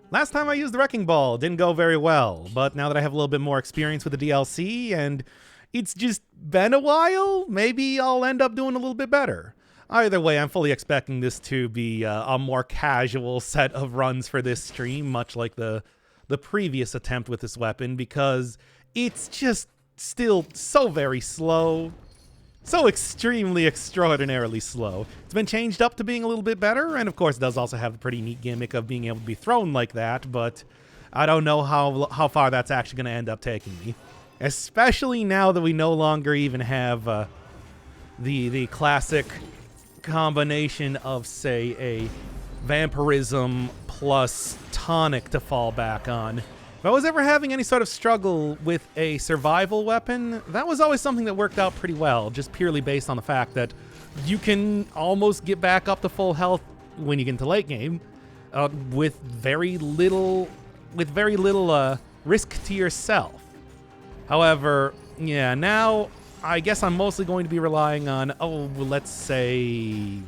Last time I used the Wrecking Ball, didn't go very well, but now that I have a little bit more experience with the DLC and it's just been a while, maybe I'll end up doing a little bit better. Either way, I'm fully expecting this to be a more casual set of runs for this stream, much like the previous attempt with this weapon, because it's just still so very slow. So extremely, extraordinarily slow. It's been changed up to being a little bit better, and of course it does also have the pretty neat gimmick of being able to be thrown like that, but I don't know how far that's actually going to end up taking me. Especially now that we no longer even have the classic combination of, say, a vampirism plus tonic to fall back on. If I was ever having any sort of struggle with a survival weapon, that was always something that worked out pretty well, just purely based on the fact that you can almost get back up to full health when you get into late game with very little risk to yourself. However, yeah, now I guess I'm mostly going to be relying on, let's say,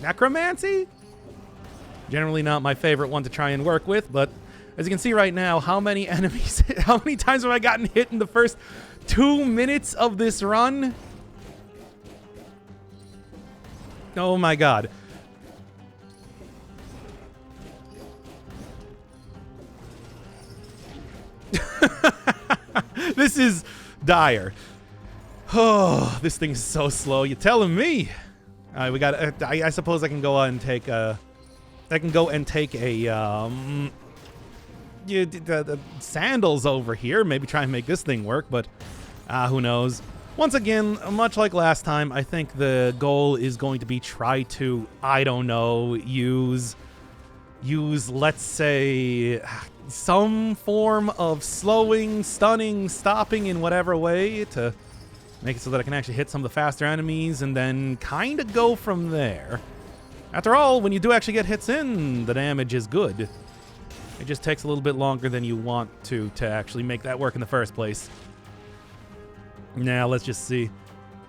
necromancy? Generally not my favorite one to try and work with, but as you can see right now, how many times have I gotten hit in the first 2 minutes of this run? Oh my god. This is dire. Oh, this thing is so slow. You're telling me? We got. I suppose I can go on and take a. I can go and take a the sandals over here. Maybe try and make this thing work, but who knows? Once again, much like last time, I think the goal is going to be try to, I don't know, use let's say some form of slowing, stunning, stopping in whatever way to make it so that I can actually hit some of the faster enemies and then kind of go from there. After all, when you do actually get hits in, the damage is good. It just takes a little bit longer than you want to actually make that work in the first place. Now, let's just see.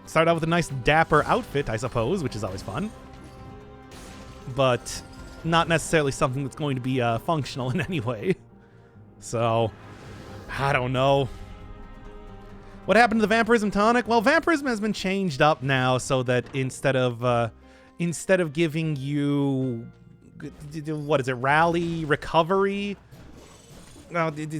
Start out with a nice dapper outfit, I suppose, which is always fun. But not necessarily something that's going to be functional in any way. So, I don't know. What happened to the Vampirism Tonic? Well, Vampirism has been changed up now so that instead of giving you, what is it, rally, recovery,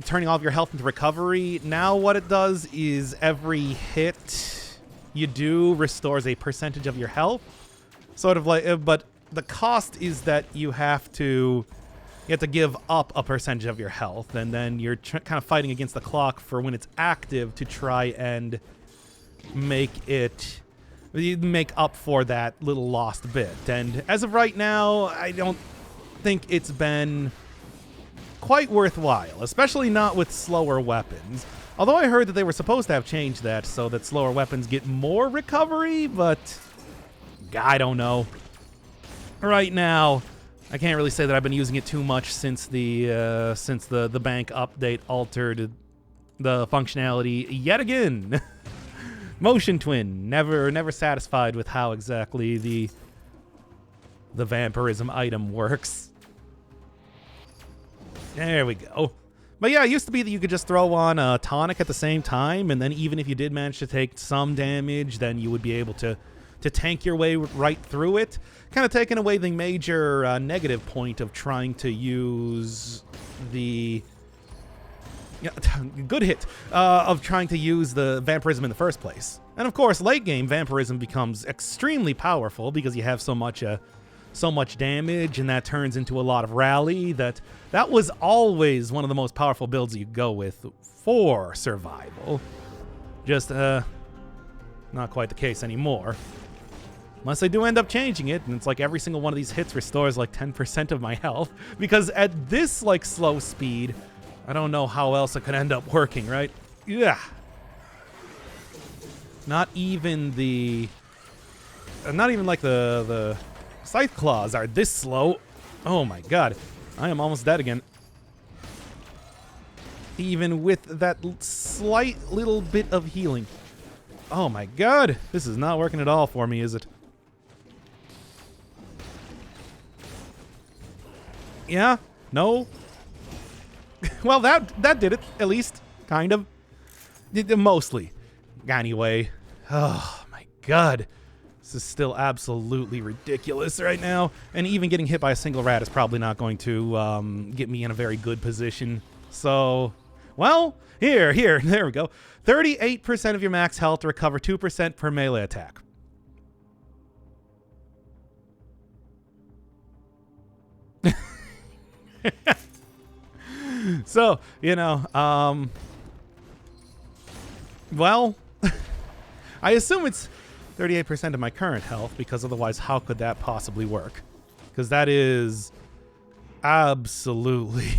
turning all of your health into recovery, now what it does is every hit you do restores a percentage of your health. Sort of like, but the cost is that you have to give up a percentage of your health, and then you're kind of fighting against the clock for when it's active to try and make up for that little lost bit. And as of right now, I don't think it's been quite worthwhile, especially not with slower weapons. Although I heard that they were supposed to have changed that so that slower weapons get more recovery, but I don't know. Right now, I can't really say that I've been using it too much since the bank update altered the functionality yet again. Motion Twin, never satisfied with how exactly the vampirism item works. There we go. But yeah, it used to be that you could just throw on a tonic at the same time, and then even if you did manage to take some damage, then you would be able to tank your way right through it. Kind of taking away the major negative point of trying to use the... good hit, of trying to use the vampirism in the first place. And of course, late game, vampirism becomes extremely powerful because you have so much damage, and that turns into a lot of rally. That was always one of the most powerful builds you could go with for survival. Just, not quite the case anymore. Unless I do end up changing it, and it's like every single one of these hits restores like 10% of my health. Because at this, like, slow speed, I don't know how else it could end up working, right? Yeah. Not even like the scythe claws are this slow. Oh my god. I am almost dead again. Even with that slight little bit of healing. Oh my god. This is not working at all for me, is it? Yeah? No? Well, that did it, at least. Kind of. Mostly. Anyway. Oh, my God. This is still absolutely ridiculous right now. And even getting hit by a single rat is probably not going to get me in a very good position. So, well, here, there we go. 38% of your max health to recover 2% per melee attack. So, well, I assume it's 38% of my current health, because otherwise how could that possibly work? Because that is absolutely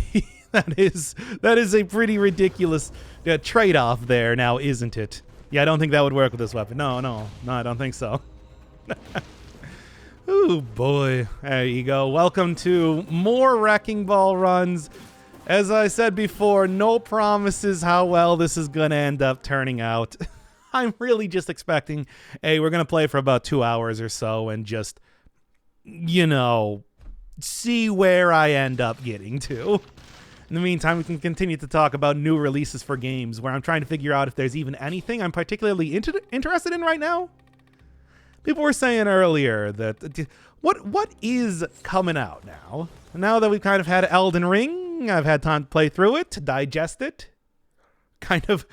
that is a pretty ridiculous trade-off there now, isn't it? Yeah, I don't think that would work with this weapon. No, I don't think so. Oh boy, there you go. Welcome to more Wrecking Ball runs. As I said before, no promises how well this is gonna end up turning out. I'm really just expecting, hey, we're going to play for about 2 hours or so and just, see where I end up getting to. In the meantime, we can continue to talk about new releases for games, where I'm trying to figure out if there's even anything I'm particularly interested in right now. People were saying earlier that, what is coming out now? Now that we've kind of had Elden Ring, I've had time to play through it, to digest it. Kind of,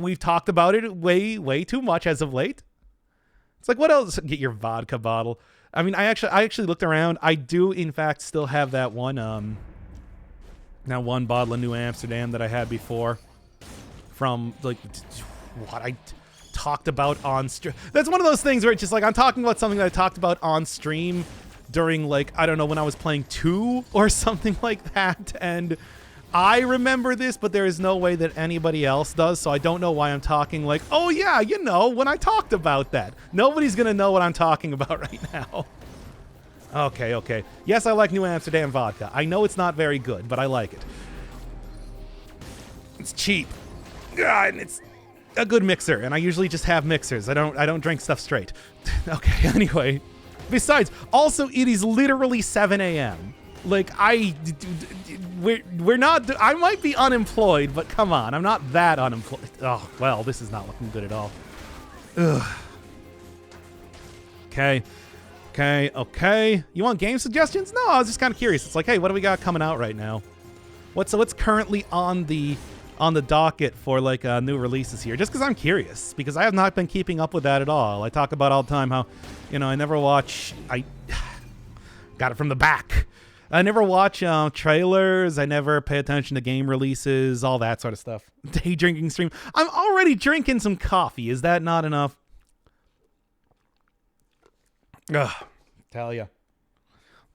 we've talked about it way too much as of late. It's like, what else? Get your vodka bottle. I mean, I actually looked around. I do, in fact, still have that one bottle of New Amsterdam that I had before from, like, what I talked about on stream. That's one of those things where it's just like, I'm talking about something that I talked about on stream during, like, I don't know, when I was playing 2 or something like that, and I remember this, but there is no way that anybody else does, so I don't know why I'm talking like, oh yeah, when I talked about that. Nobody's gonna know what I'm talking about right now. Okay. Yes, I like New Amsterdam vodka. I know it's not very good, but I like it. It's cheap. And it's a good mixer, and I usually just have mixers. I don't drink stuff straight. Okay, anyway. Besides, also, it is literally 7 a.m. Like, we're not, I might be unemployed, but come on, I'm not that unemployed. Oh, well, this is not looking good at all. Ugh. Okay. You want game suggestions? No, I was just kind of curious. It's like, hey, what do we got coming out right now? What's currently on the docket for, like, new releases here? Just because I'm curious, because I have not been keeping up with that at all. I talk about all the time how, I never watch, I got it from the back. I never watch trailers. I never pay attention to game releases, all that sort of stuff. Day drinking stream. I'm already drinking some coffee. Is that not enough? Ugh, tell ya.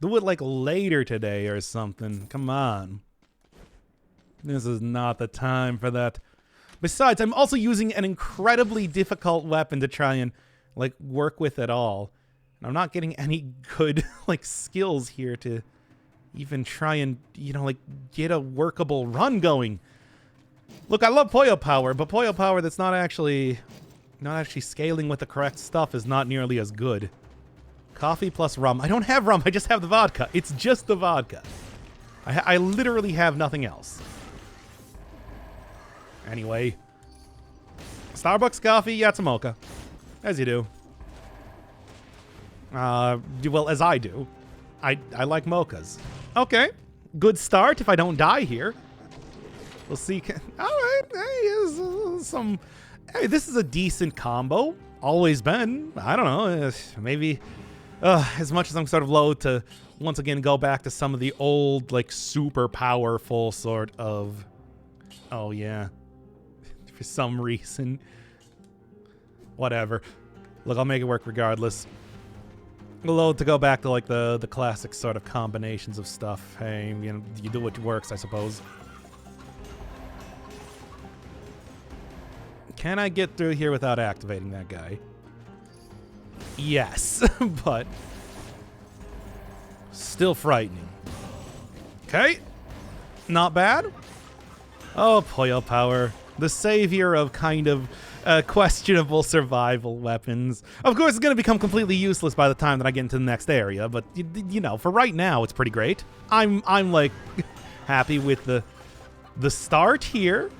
Do it like later today or something. Come on. This is not the time for that. Besides, I'm also using an incredibly difficult weapon to try and, like, work with at all. And I'm not getting any good, like, skills here to even try and, like, get a workable run going. Look, I love Poyo Power, but Poyo Power that's not actually scaling with the correct stuff is not nearly as good. Coffee plus rum. I don't have rum, I just have the vodka. It's just the vodka. I literally have nothing else. Anyway. Starbucks coffee, yeah, it's a mocha. As you do. Well, as I do. I like mochas. Okay. Good start if I don't die here. We'll see. Alright. Hey, this is a decent combo. Always been. I don't know. Maybe as much as I'm sort of loath to once again go back to some of the old, like, super powerful sort of... Oh, yeah. For some reason. Whatever. Look, I'll make it work regardless. Loath to go back to, like, the classic sort of combinations of stuff. Hey, you do what works, I suppose. Can I get through here without activating that guy? Yes, but still frightening. Okay, not bad. Oh, Poyo Power, the savior of kind of questionable survival weapons. Of course, it's going to become completely useless by the time that I get into the next area, but for right now, it's pretty great. I'm like happy with the the start here.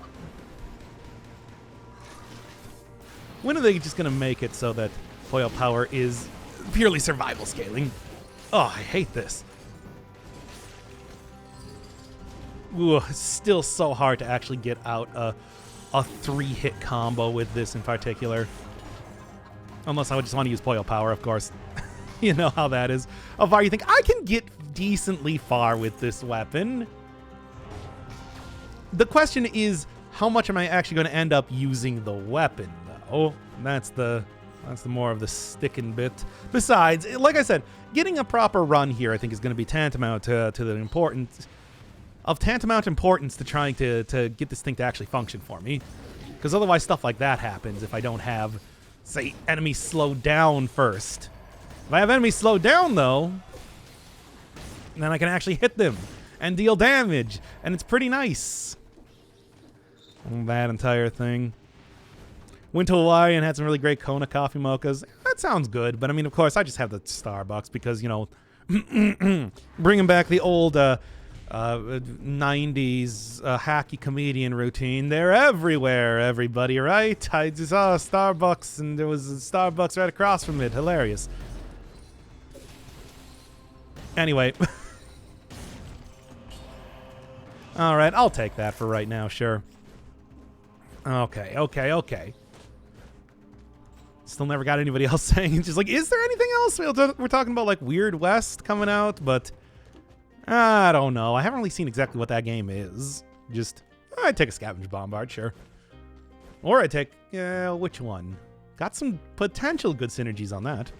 When are they just going to make it so that foil power is purely survival scaling? Oh, I hate this. Ooh, it's still so hard to actually get out a 3-hit combo with this in particular. Unless I would just want to use foil power, of course. You know how that is. How far you think I can get decently far with this weapon? The question is, how much am I actually going to end up using the weapon, though? That's the more of the sticking bit. Besides, like I said, getting a proper run here, I think, is going to be tantamount to the importance to trying to get this thing to actually function for me. Because otherwise, stuff like that happens if I don't have, say, enemies slowed down first. If I have enemies slowed down, though, then I can actually hit them and deal damage, and it's pretty nice. That entire thing. Went to Hawaii and had some really great Kona coffee mochas. That sounds good, but I mean, of course, I just have the Starbucks because, you know, bringing back the old 90s hacky comedian routine. They're everywhere, everybody, right? I just saw Starbucks, and there was a Starbucks right across from it. Hilarious. Anyway. All right, I'll take that for right now, sure. Okay. Still never got anybody else saying, it's just like, is there anything else? We're talking about, like, Weird West coming out, but I don't know. I haven't really seen exactly what that game is. Just, I'd take a Scavenge Bombard, sure. Or I'd take, which one? Got some potential good synergies on that.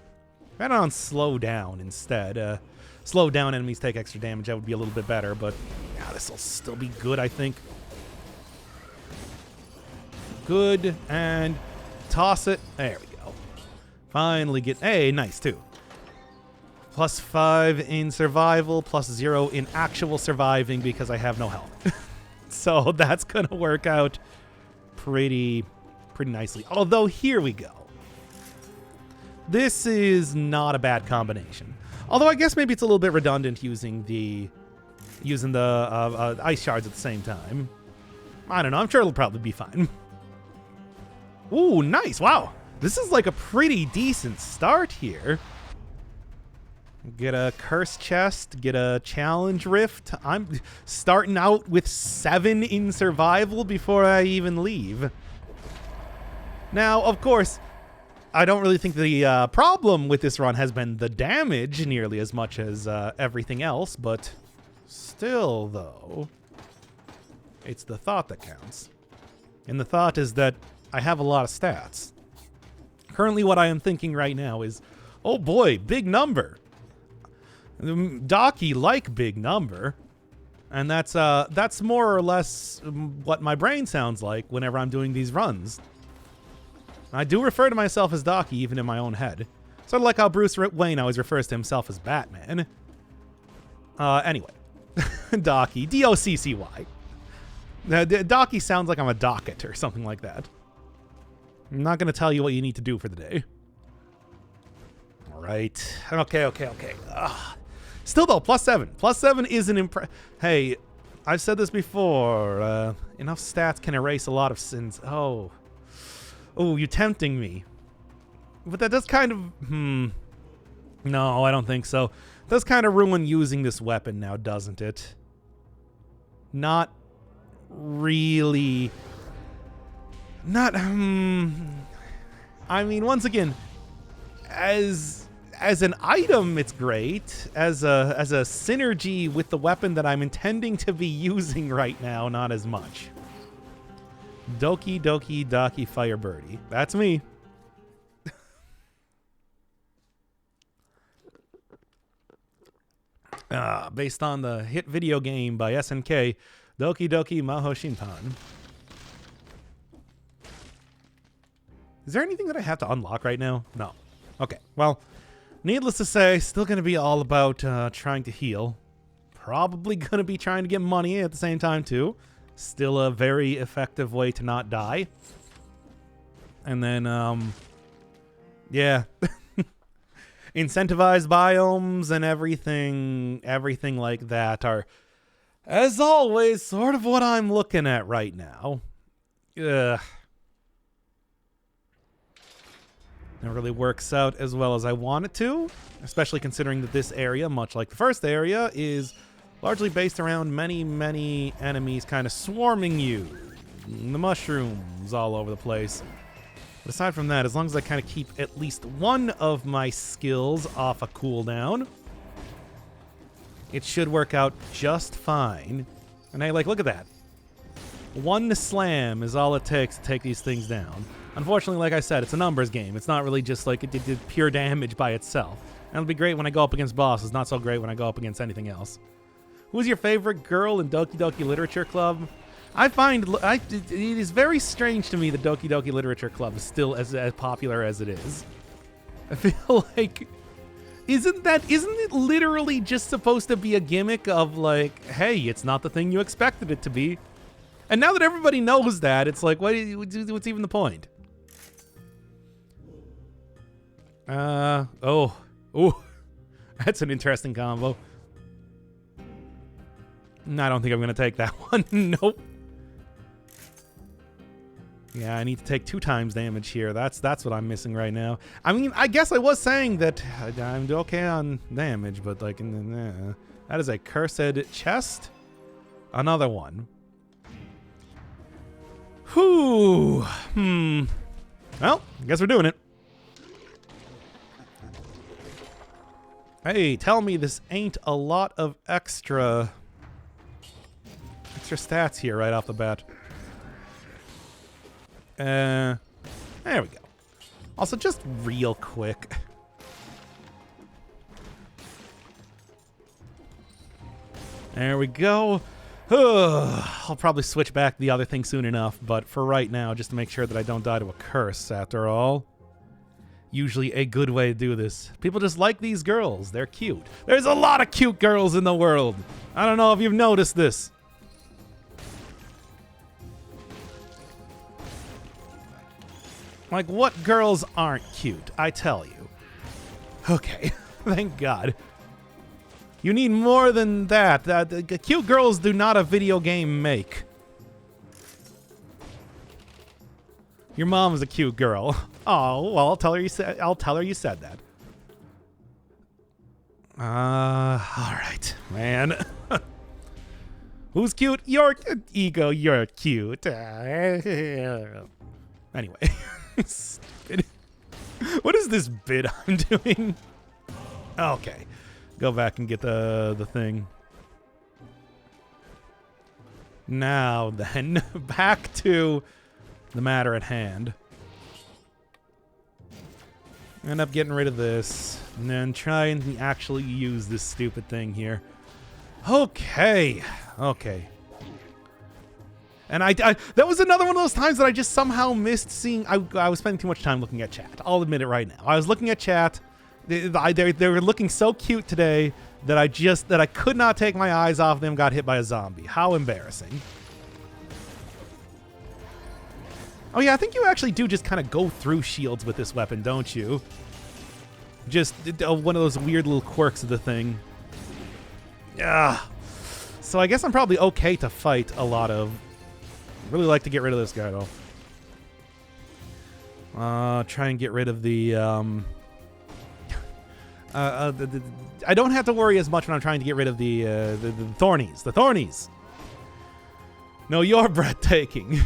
Ran on Slow Down instead. Slow down enemies take extra damage. That would be a little bit better, but yeah, this will still be good, I think. Good, and toss it. There we go. Finally get, hey, nice too. +5 in survival, +0 in actual surviving because I have no health. So that's gonna work out pretty nicely. Although here we go. This is not a bad combination. Although I guess maybe it's a little bit redundant using the ice shards at the same time. I don't know. I'm sure it'll probably be fine. Ooh, nice. Wow. This is like a pretty decent start here. Get a curse chest, get a challenge rift. I'm starting out with 7 in survival before I even leave. Now, of course, I don't really think the problem with this run has been the damage nearly as much as everything else, but still, though, it's the thought that counts. And the thought is that I have a lot of stats. Currently, what I am thinking right now is, oh boy, big number. Docky like big number. And that's more or less what my brain sounds like whenever I'm doing these runs. I do refer to myself as Docky even in my own head. Sort of like how Bruce Wayne always refers to himself as Batman. Anyway. Docky. D-O-C-C-Y. Docky sounds like I'm a docket or something like that. I'm not going to tell you what you need to do for the day. All right. Okay. Still, though, +7. +7 is an Hey, I've said this before. Enough stats can erase a lot of sins. Oh, you're tempting me. But that does kind of... No, I don't think so. It does kind of ruin using this weapon now, doesn't it? Not really... Not... I mean, once again, as an item, it's great. As a synergy with the weapon that I'm intending to be using right now, not as much. Doki Doki Doki Firebirdie. That's me. Based on the hit video game by SNK, Doki Doki Maho Shinpan. Is there anything that I have to unlock right now? No. Okay, well, needless to say, still going to be all about trying to heal. Probably going to be trying to get money at the same time, too. Still a very effective way to not die. And then, yeah. Incentivized biomes and everything like that are As always, sort of what I'm looking at right now. Ugh. It really works out as well as I want it to, especially considering that this area, much like the first area, is largely based around many, many enemies kind of swarming you. The mushrooms all over the place. But aside from that, as long as I kind of keep at least one of my skills off a cooldown, it should work out just fine. And hey, like, look at that. One slam is all it takes to take these things down. Unfortunately, like I said, it's a numbers game. It's not really just like it did pure damage by itself. And it'll be great when I go up against bosses, not so great when I go up against anything else. Who's your favorite girl in Doki Doki Literature Club? I find it is very strange to me that Doki Doki Literature Club is still as popular as it is. I feel like, isn't it literally just supposed to be a gimmick of like, hey, it's not the thing you expected it to be? And now that everybody knows that, it's like, what's even the point? Oh, that's an interesting combo. No, I don't think I'm gonna take that one. Nope. Yeah, I need to take 2 times damage here. That's what I'm missing right now. I mean, I guess I was saying that I'm okay on damage, but like, that is a cursed chest. Another one. Whew. Well, I guess we're doing it. Hey, tell me this ain't a lot of extra stats here right off the bat. There we go. Also, just real quick. There we go. I'll probably switch back the other thing soon enough, but for right now, just to make sure that I don't die to a curse after all. Usually a good way to do this. People just like these girls. They're cute. There's a lot of cute girls in the world. I don't know if you've noticed this. Like, what girls aren't cute? I tell you. Okay, thank God. You need more than that. Cute girls do not a video game make. Your mom is a cute girl. Oh, well, I'll tell her you said that. All right, man. Who's cute? Your ego. You're cute. Anyway, stupid. What is this bit I'm doing? Okay, go back and get the thing. Now then, back to the matter at hand. End up getting rid of this, and then try and actually use this stupid thing here. Okay. And I that was another one of those times that I just somehow missed seeing. I was spending too much time looking at chat. I'll admit it right now. I was looking at chat. They were looking so cute today that I could not take my eyes off them. Got hit by a zombie. How embarrassing. Oh yeah, I think you actually do just kind of go through shields with this weapon, don't you? Just one of those weird little quirks of the thing. Yeah. So I guess I'm probably okay to fight a lot of. Really like to get rid of this guy though. Try and get rid of the I don't have to worry as much when I'm trying to get rid of the thornies. The thornies. No, you're breathtaking.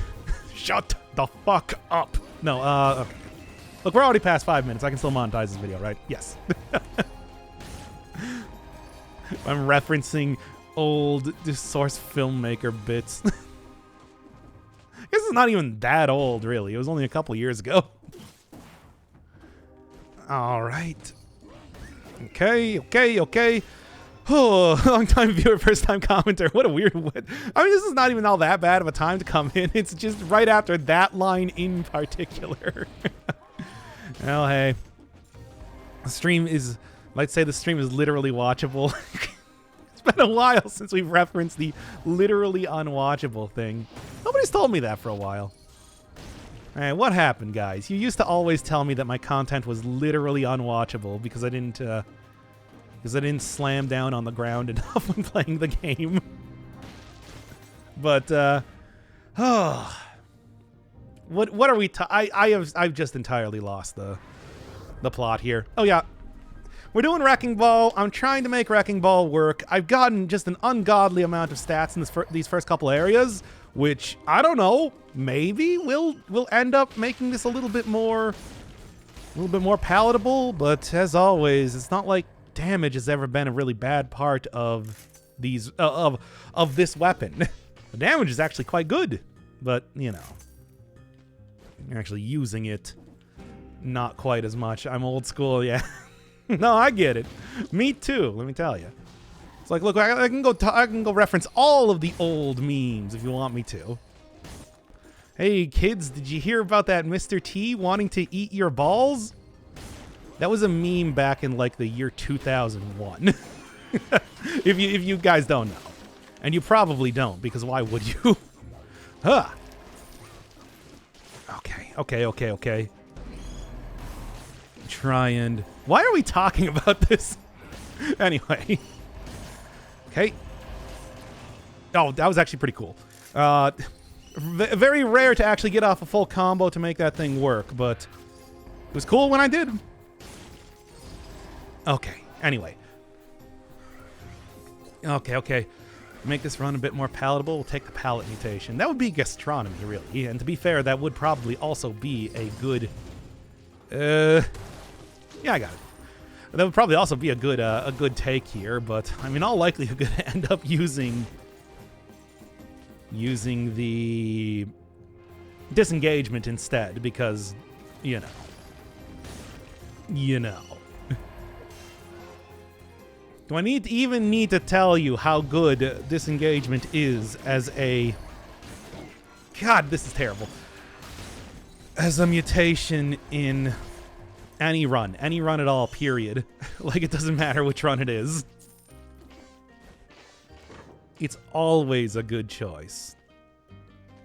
Shut the fuck up. No, okay. Look, we're already past 5 minutes. I can still monetize this video, right? Yes. I'm referencing old source filmmaker bits. I guess it's not even that old, really. It was only a couple years ago. All right. Okay. Oh, long-time viewer, first-time commenter. What a weird... I mean, this is not even all that bad of a time to come in. It's just right after that line in particular. Well, hey. The stream is... Let's say the stream is literally watchable. It's been a while since we've referenced the literally unwatchable thing. Nobody's told me that for a while. All right, what happened, guys? You used to always tell me that my content was literally unwatchable because I didn't slam down on the ground enough when playing the game. But oh, what are we? I've just entirely lost the plot here. Oh yeah, we're doing Wrecking Ball. I'm trying to make Wrecking Ball work. I've gotten just an ungodly amount of stats in these first couple areas, which I don't know. Maybe we'll end up making this a little bit more palatable. But as always, it's not like damage has ever been a really bad part of these of this weapon. The damage is actually quite good, but you know, you're actually using it not quite as much. I'm old school, yeah. No, I get it. Me too. Let me tell you. It's like, look, I can go reference all of the old memes if you want me to. Hey kids, did you hear about that Mr. T wanting to eat your balls? That was a meme back in like the year 2001. if you guys don't know, and you probably don't, because why would you? Huh. Okay. Try and... Why are we talking about this? Anyway. Okay. Oh, that was actually pretty cool. Very rare to actually get off a full combo to make that thing work, but it was cool when I did. Okay, anyway. Okay. Make this run a bit more palatable. We'll take the palate mutation. That would be gastronomy, really. And to be fair, that would probably also be a good... yeah, I got it. That would probably also be a good take here, but I mean, all likely you're going to end up using the disengagement instead, because, you know. Do I even need to tell you how good disengagement is as a... God, this is terrible. As a mutation in any run at all, period. Like, it doesn't matter which run it is. It's always a good choice.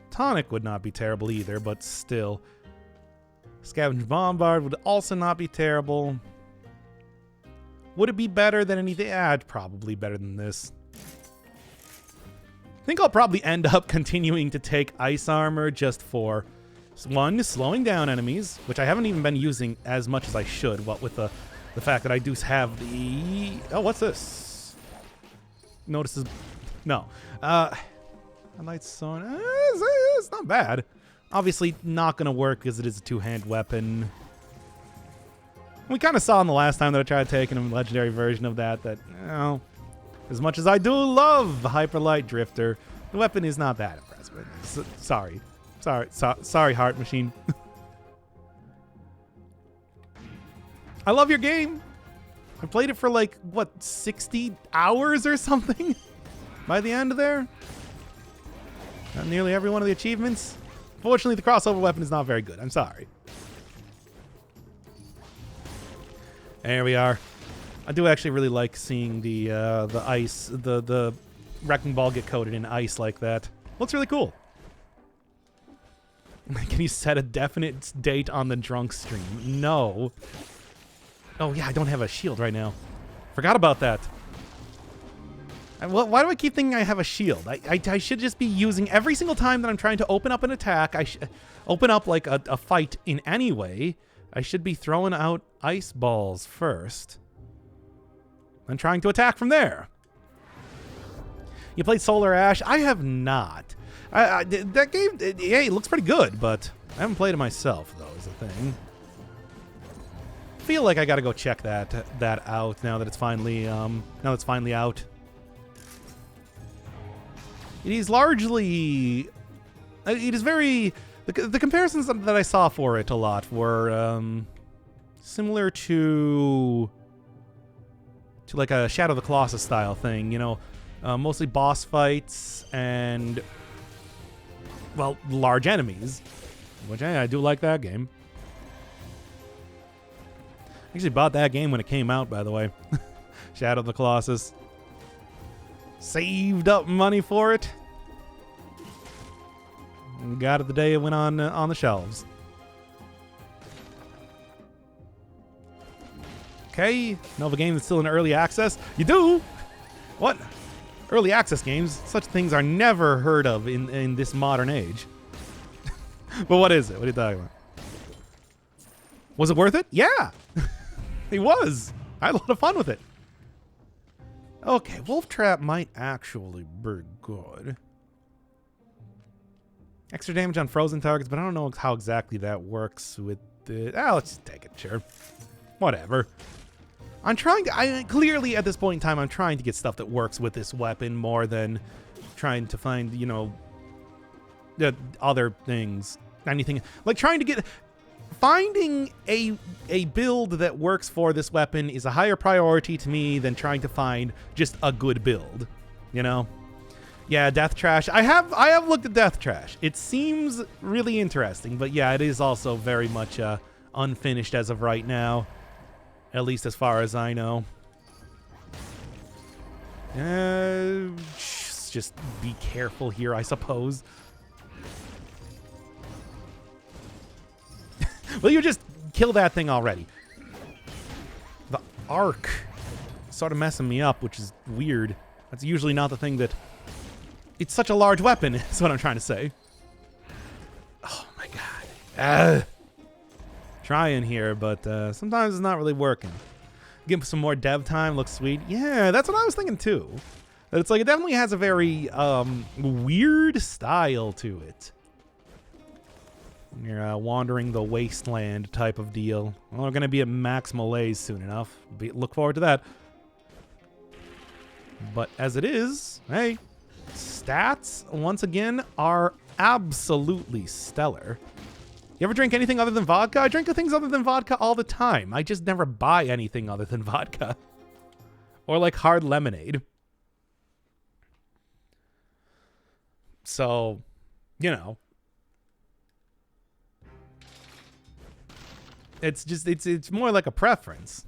Tonic would not be terrible either, but still. Scavenge Bombard would also not be terrible. Would it be better than anything? It's probably better than this. I think I'll probably end up continuing to take Ice Armor just for... One, slowing down enemies, which I haven't even been using as much as I should, what with the fact that I do have the... Oh, what's this? Notices... No. Light Sword... It's not bad. Obviously not going to work because it is a two-hand weapon. We kind of saw in the last time that I tried taking a legendary version of that, you know, as much as I do love Hyper Light Drifter, the weapon is not that impressive. Sorry, Heart Machine. I love your game. I played it for like, what, 60 hours or something? By the end of there? Got nearly every one of the achievements. Fortunately, the crossover weapon is not very good. I'm sorry. There we are. I do actually really like seeing the ice, the Wrecking Ball get coated in ice like that. Looks really cool. Can you set a definite date on the drunk stream? No. Oh yeah, I don't have a shield right now. Forgot about that. Why do I keep thinking I have a shield? I should just be using every single time that I'm trying to open up an attack. Open up like a fight in any way. I should be throwing out ice balls first, and trying to attack from there. You played Solar Ash? I have not. That game, yeah, it looks pretty good, but I haven't played it myself, though, is the thing. I feel like I gotta go check that out now that it's finally out. It is largely, it is very, the comparisons that I saw for it a lot were similar to like a Shadow of the Colossus style thing, you know, mostly boss fights and, well, large enemies, which I do like that game. I actually bought that game when it came out, by the way. Shadow of the Colossus. Saved up money for it. And got it the day it went on the shelves. Okay, know of a game that's still in early access? You do? What? Early access games, such things are never heard of in this modern age. But what is it? What are you talking about? Was it worth it? Yeah! It was. I had a lot of fun with it. Okay, Wolf Trap might actually be good. Extra damage on frozen targets, but I don't know how exactly that works with the... let's just take it, sure. Whatever. I'm trying to... clearly, at this point in time, I'm trying to get stuff that works with this weapon more than trying to find, you know, other things. Anything. Like, trying to get... Finding a build that works for this weapon is a higher priority to me than trying to find just a good build, you know? Yeah, Death Trash. I have looked at Death Trash. It seems really interesting, but yeah, it is also very much unfinished as of right now, at least as far as I know. Just be careful here, I suppose. Will you just kill that thing already? The arc sort of messing me up, which is weird. That's usually not the thing that... It's such a large weapon, is what I'm trying to say. Oh my god. Trying here, but sometimes it's not really working. Give some more dev time, looks sweet. Yeah, that's what I was thinking too. That it's like, it definitely has a very weird style to it. You're wandering the wasteland type of deal. Well, we're going to be at max malaise soon enough. Look forward to that. But as it is, hey, stats, once again, are absolutely stellar. You ever drink anything other than vodka? I drink things other than vodka all the time. I just never buy anything other than vodka. Or like hard lemonade. So, you know. It's more like a preference.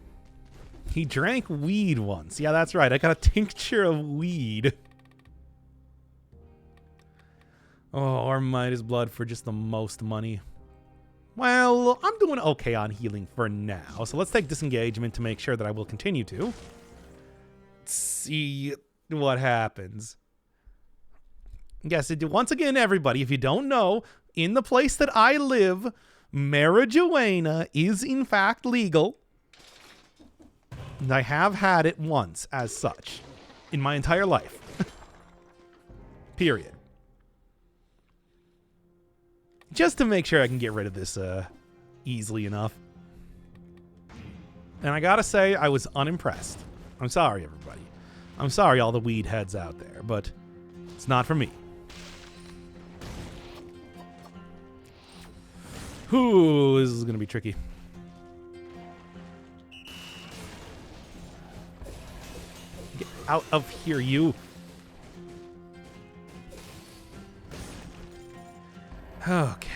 He drank weed once. Yeah, that's right. I got a tincture of weed. Oh, or Midas blood for just the most money. Well, I'm doing okay on healing for now. So let's take disengagement to make sure that I will continue to. See what happens. Yes, once again, everybody, if you don't know, in the place that I live, marijuana is in fact legal. And I have had it once as such in my entire life. Period. Just to make sure I can get rid of this easily enough. And I gotta say, I was unimpressed. I'm sorry, everybody. I'm sorry, all the weed heads out there, but it's not for me. Ooh, this is gonna be tricky. Get out of here, you. Okay.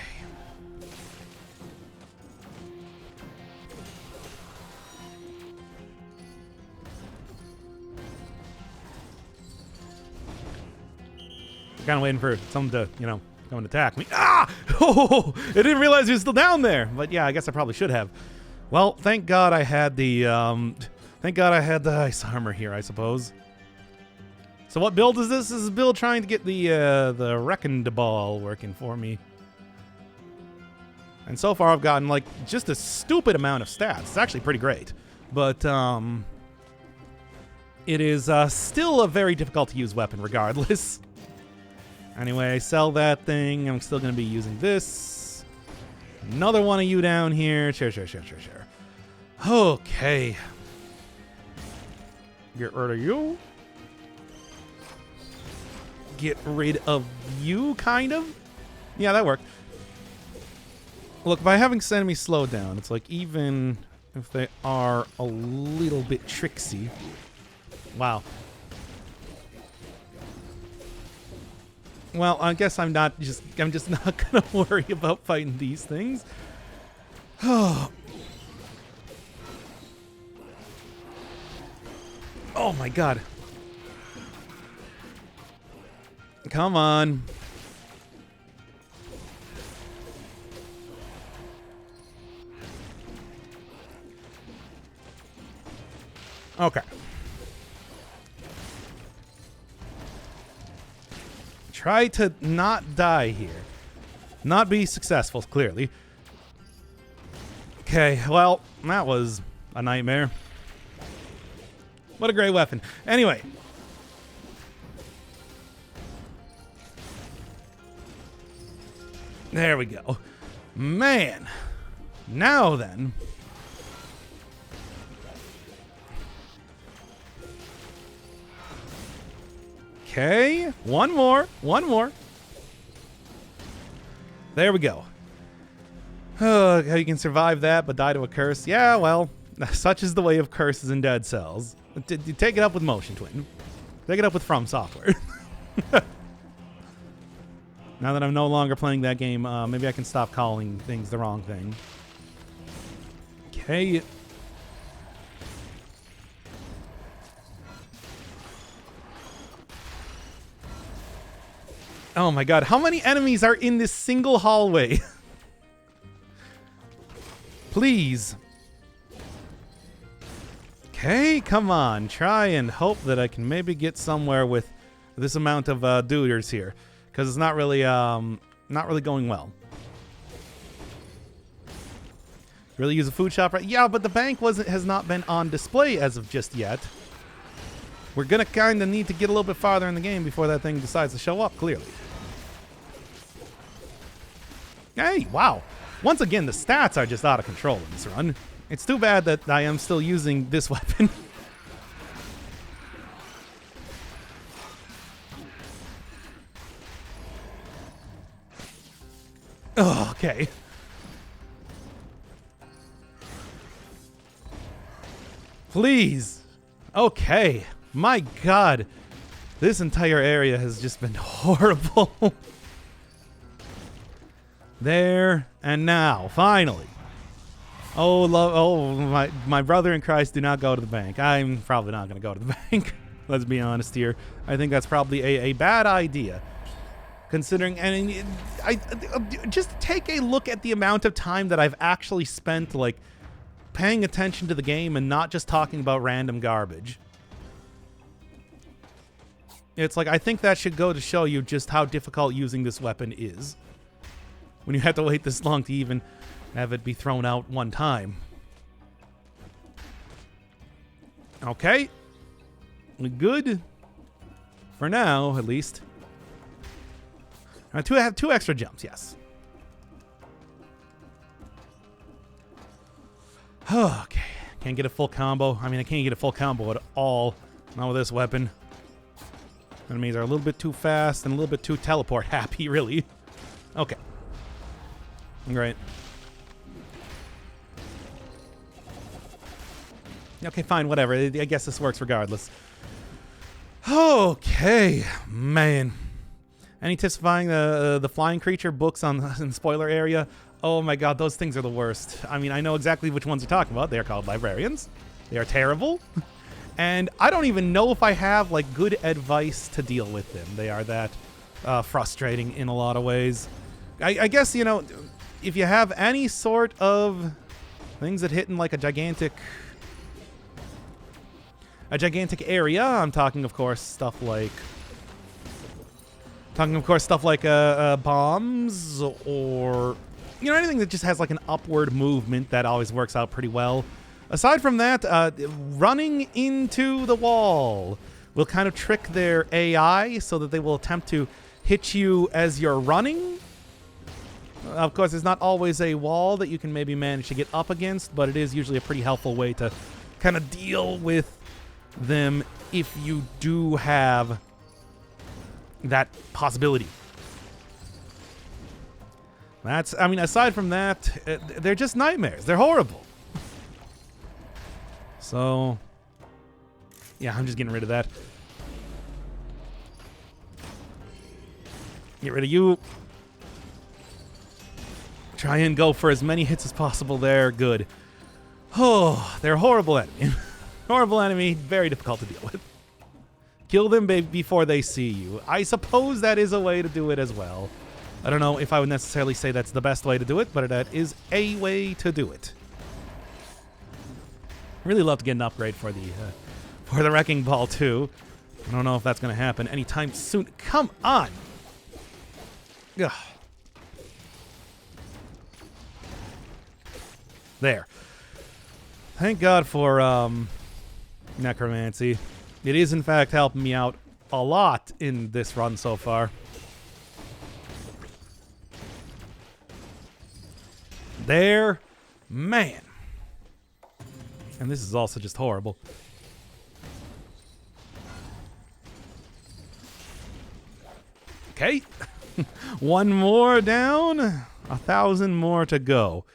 Kind of waiting for someone to, you know, come and attack me. Ah! Oh, I didn't realize he was still down there. But yeah, I guess I probably should have. Well, thank God I had the ice armor here, I suppose. So what build is this? This is a build trying to get the Reckoned Ball working for me. And so far I've gotten like just a stupid amount of stats. It's actually pretty great. But it is still a very difficult to use weapon regardless. Anyway, sell that thing. I'm still going to be using this. Another one of you down here. Sure. Okay. Get rid of you. Get rid of you, kind of. Yeah, that worked. Look, by having enemies slowed down, it's like even if they are a little bit tricksy. Wow. Well, I guess I'm just not gonna worry about fighting these things. Oh. Oh my god. Come on. Okay. Try to not die here. Not be successful, clearly. Okay, well, that was a nightmare. What a great weapon. Anyway. There we go. Man. Now then. Okay. One more. There we go. Oh, you can survive that, but die to a curse. Yeah, well, such is the way of curses in Dead Cells. You take it up with Motion Twin. Take it up with From Software. Now that I'm no longer playing that game, maybe I can stop calling things the wrong thing. Okay. Oh my god, how many enemies are in this single hallway? Please. Okay, come on. Try and hope that I can maybe get somewhere with this amount of duders here. Because it's not really going well. Really use a food shop, right? Yeah, but the bank has not been on display as of just yet. We're gonna kind of need to get a little bit farther in the game before that thing decides to show up, clearly. Hey, wow. Once again, the stats are just out of control in this run. It's too bad that I am still using this weapon. Oh, okay. Please. Okay. My god. This entire area has just been horrible. There and now, finally. Oh, my brother in Christ, do not go to the bank. I'm probably not going to go to the bank. Let's be honest here. I think that's probably a bad idea. Considering, and I just take a look at the amount of time that I've actually spent, like, paying attention to the game and not just talking about random garbage. It's like, I think that should go to show you just how difficult using this weapon is. When you have to wait this long to even have it be thrown out one time. Okay. Good. For now, at least. I have two extra jumps, yes. Okay. Can't get a full combo. I mean, I can't get a full combo at all. Not with this weapon. Enemies are a little bit too fast and a little bit too teleport happy, really. Okay. Great. Okay, fine, whatever. I guess this works regardless. Okay, man. Any tips buying the flying creature books in the spoiler area? Oh my god, those things are the worst. I mean, I know exactly which ones you're talking about. They are called Librarians. They are terrible. And I don't even know if I have, like, good advice to deal with them. They are that frustrating in a lot of ways. I guess, you know, if you have any sort of things that hit in, like, a gigantic area, I'm talking, of course, stuff like bombs or, you know, anything that just has, like, an upward movement that always works out pretty well. Aside from that, running into the wall will kind of trick their AI so that they will attempt to hit you as you're running. Of course, there's not always a wall that you can maybe manage to get up against, but it is usually a pretty helpful way to kind of deal with them if you do have that possibility. I mean, aside from that, they're just nightmares. They're horrible. So, yeah, I'm just getting rid of that. Get rid of you. Try and go for as many hits as possible there. Good. Oh, they're a horrible enemy. Horrible enemy, very difficult to deal with. Kill them before they see you. I suppose that is a way to do it as well. I don't know if I would necessarily say that's the best way to do it, but that is a way to do it. Really love to get an upgrade for the Wrecking Ball too. I don't know if that's going to happen anytime soon. Come on! Ugh. There. Thank God for necromancy. It is in fact helping me out a lot in this run so far. There. Man. And this is also just horrible. Okay. One more down. 1,000 more to go.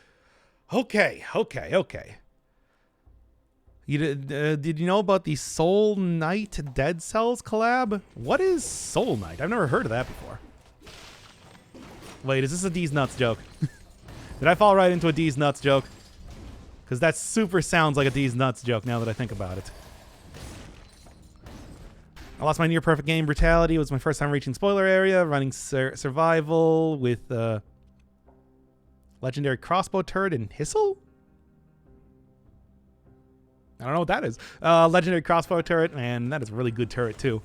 Okay. Did you know about the Soul Knight Dead Cells collab? What is Soul Knight? I've never heard of that before. Wait, is this a D's Nuts joke? Did I fall right into a D's Nuts joke? Because that super sounds like a D's Nuts joke now that I think about it. I lost my near-perfect game, Brutality. It was my first time reaching spoiler area, running survival with legendary crossbow turret and Hissel? I don't know what that is. Legendary crossbow turret, man, that is a really good turret too.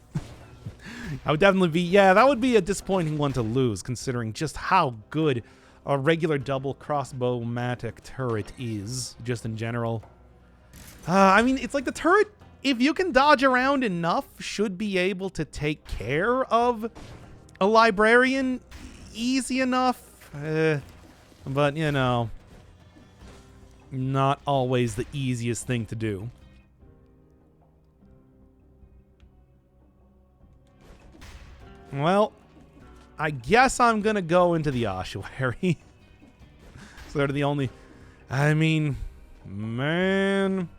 I would definitely be, yeah, that would be a disappointing one to lose considering just how good a regular double crossbow-matic turret is, just in general. I mean, it's like the turret, if you can dodge around enough, should be able to take care of a librarian easy enough. But, you know, not always the easiest thing to do. Well, I guess I'm going to go into the ossuary. So they're the only... I mean, man...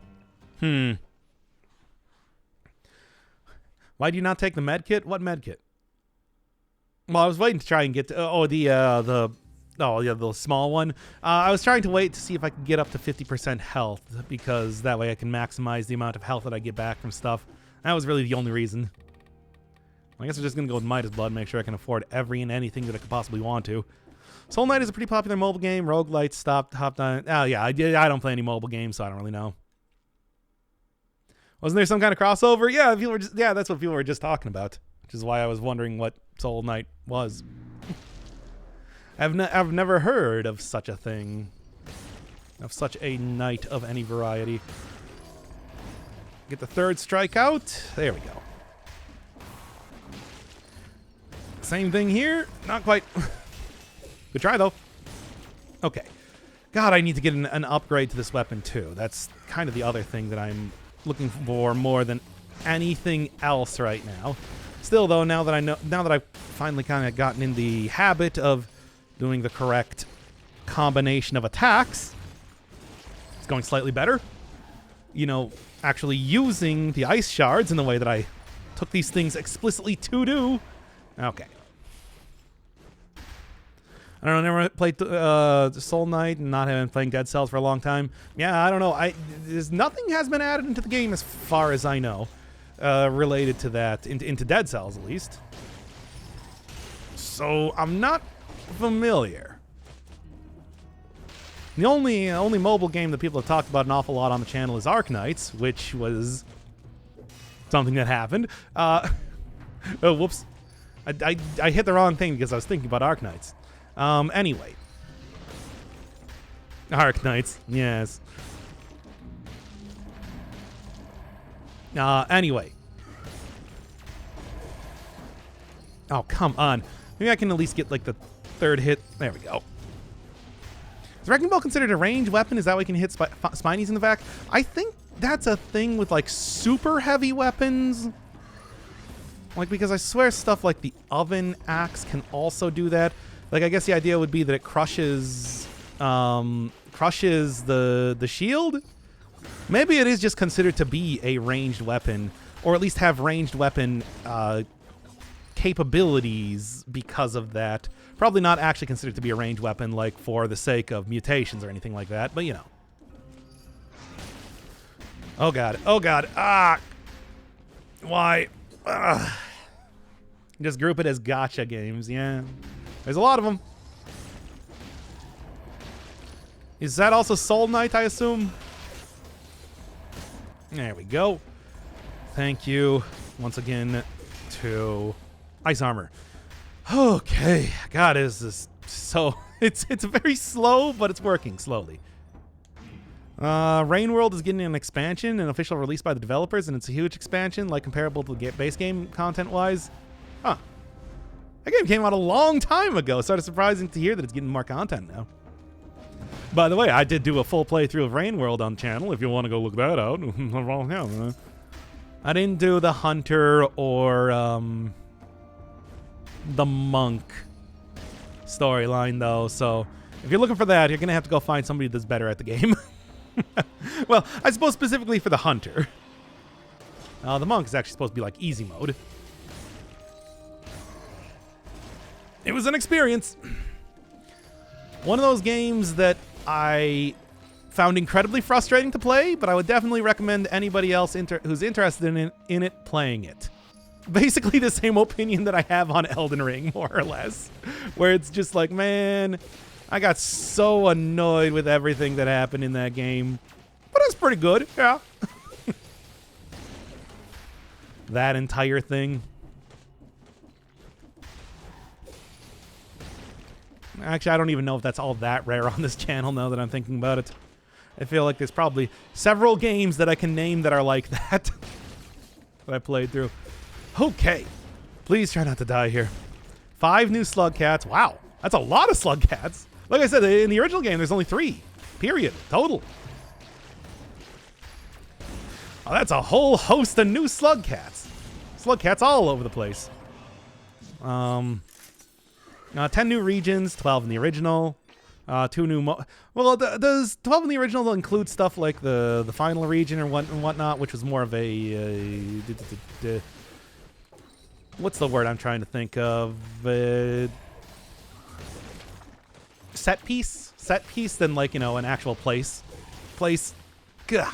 Why do you not take the med kit? What med kit? Well, I was waiting to try and get to... the small one. I was trying to wait to see if I could get up to 50% health, because that way I can maximize the amount of health that I get back from stuff. That was really the only reason. I guess I'm just going to go with Midas Blood, make sure I can afford every and anything that I could possibly want to. Soul Knight is a pretty popular mobile game. Roguelite, hopped on... Oh, yeah, I don't play any mobile games, so I don't really know. Wasn't there some kind of crossover? Yeah, that's what people were just talking about, which is why I was wondering what Soul Knight was. I've never heard of such a thing. Of such a knight of any variety. Get the third strike out. There we go. Same thing here. Not quite. Good try, though. Okay. God, I need to get an upgrade to this weapon, too. That's kind of the other thing that I'm looking for more than anything else right now. Still, though, now that I've finally kind of gotten in the habit of doing the correct combination of attacks, it's going slightly better. You know, actually using the ice shards in the way that I took these things explicitly to do. Okay. I don't know, never played Soul Knight and not having playing Dead Cells for a long time. Yeah, I don't know. Nothing has been added into the game as far as I know, related to that, into Dead Cells at least. So I'm not familiar. The only mobile game that people have talked about an awful lot on the channel is Arknights, which was something that happened. Oh, whoops. I hit the wrong thing because I was thinking about Arknights. Anyway. Arknights, yes. Anyway. Oh, come on. Maybe I can at least get, like, the third hit. There we go. Is Wrecking Ball considered a ranged weapon? Is that way you can hit Spinies in the back? I think that's a thing with, like, super heavy weapons. Like, because I swear stuff like the Oven Axe can also do that. Like, I guess the idea would be that it crushes the shield? Maybe it is just considered to be a ranged weapon, or at least have ranged weapon capabilities because of that. Probably not actually considered to be a ranged weapon, like, for the sake of mutations or anything like that, but, you know. Oh, God. Oh, God. Ah! Why? Ugh. Just group it as gacha games, yeah. There's a lot of them. Is that also Soul Knight, I assume? There we go. Thank you once again to Ice Armor. Okay. God, is this so... It's very slow, but it's working slowly. Rain World is getting an expansion, an official release by the developers, and it's a huge expansion, like comparable to the base game content-wise. Huh. That game came out a long time ago. Sort of surprising to hear that it's getting more content now. By the way, I did do a full playthrough of Rain World on the channel, if you want to go look that out. I didn't do the Hunter or the Monk storyline, though, so if you're looking for that, you're going to have to go find somebody that's better at the game. Well, I suppose specifically for the Hunter. The Monk is actually supposed to be like easy mode. It was an experience. One of those games that I found incredibly frustrating to play, but I would definitely recommend anybody else who's interested in it playing it. Basically the same opinion that I have on Elden Ring, more or less. Where it's just like, man, I got so annoyed with everything that happened in that game. But it's pretty good, yeah. That entire thing. Actually, I don't even know if that's all that rare on this channel now that I'm thinking about it. I feel like there's probably several games that I can name that are like that. That I played through. Okay. Please try not to die here. 5 new slug cats. Wow. That's a lot of slug cats. Like I said, in the original game, there's only 3. Period. Total. Oh, that's a whole host of new slug cats. Slug cats all over the place. 10 new regions, 12 in the original. 2 new... well, does 12 in the original include stuff like the final region or whatnot, which was more of a... what's the word I'm trying to think of? Set piece? Set piece than, like, you know, an actual place. Gah.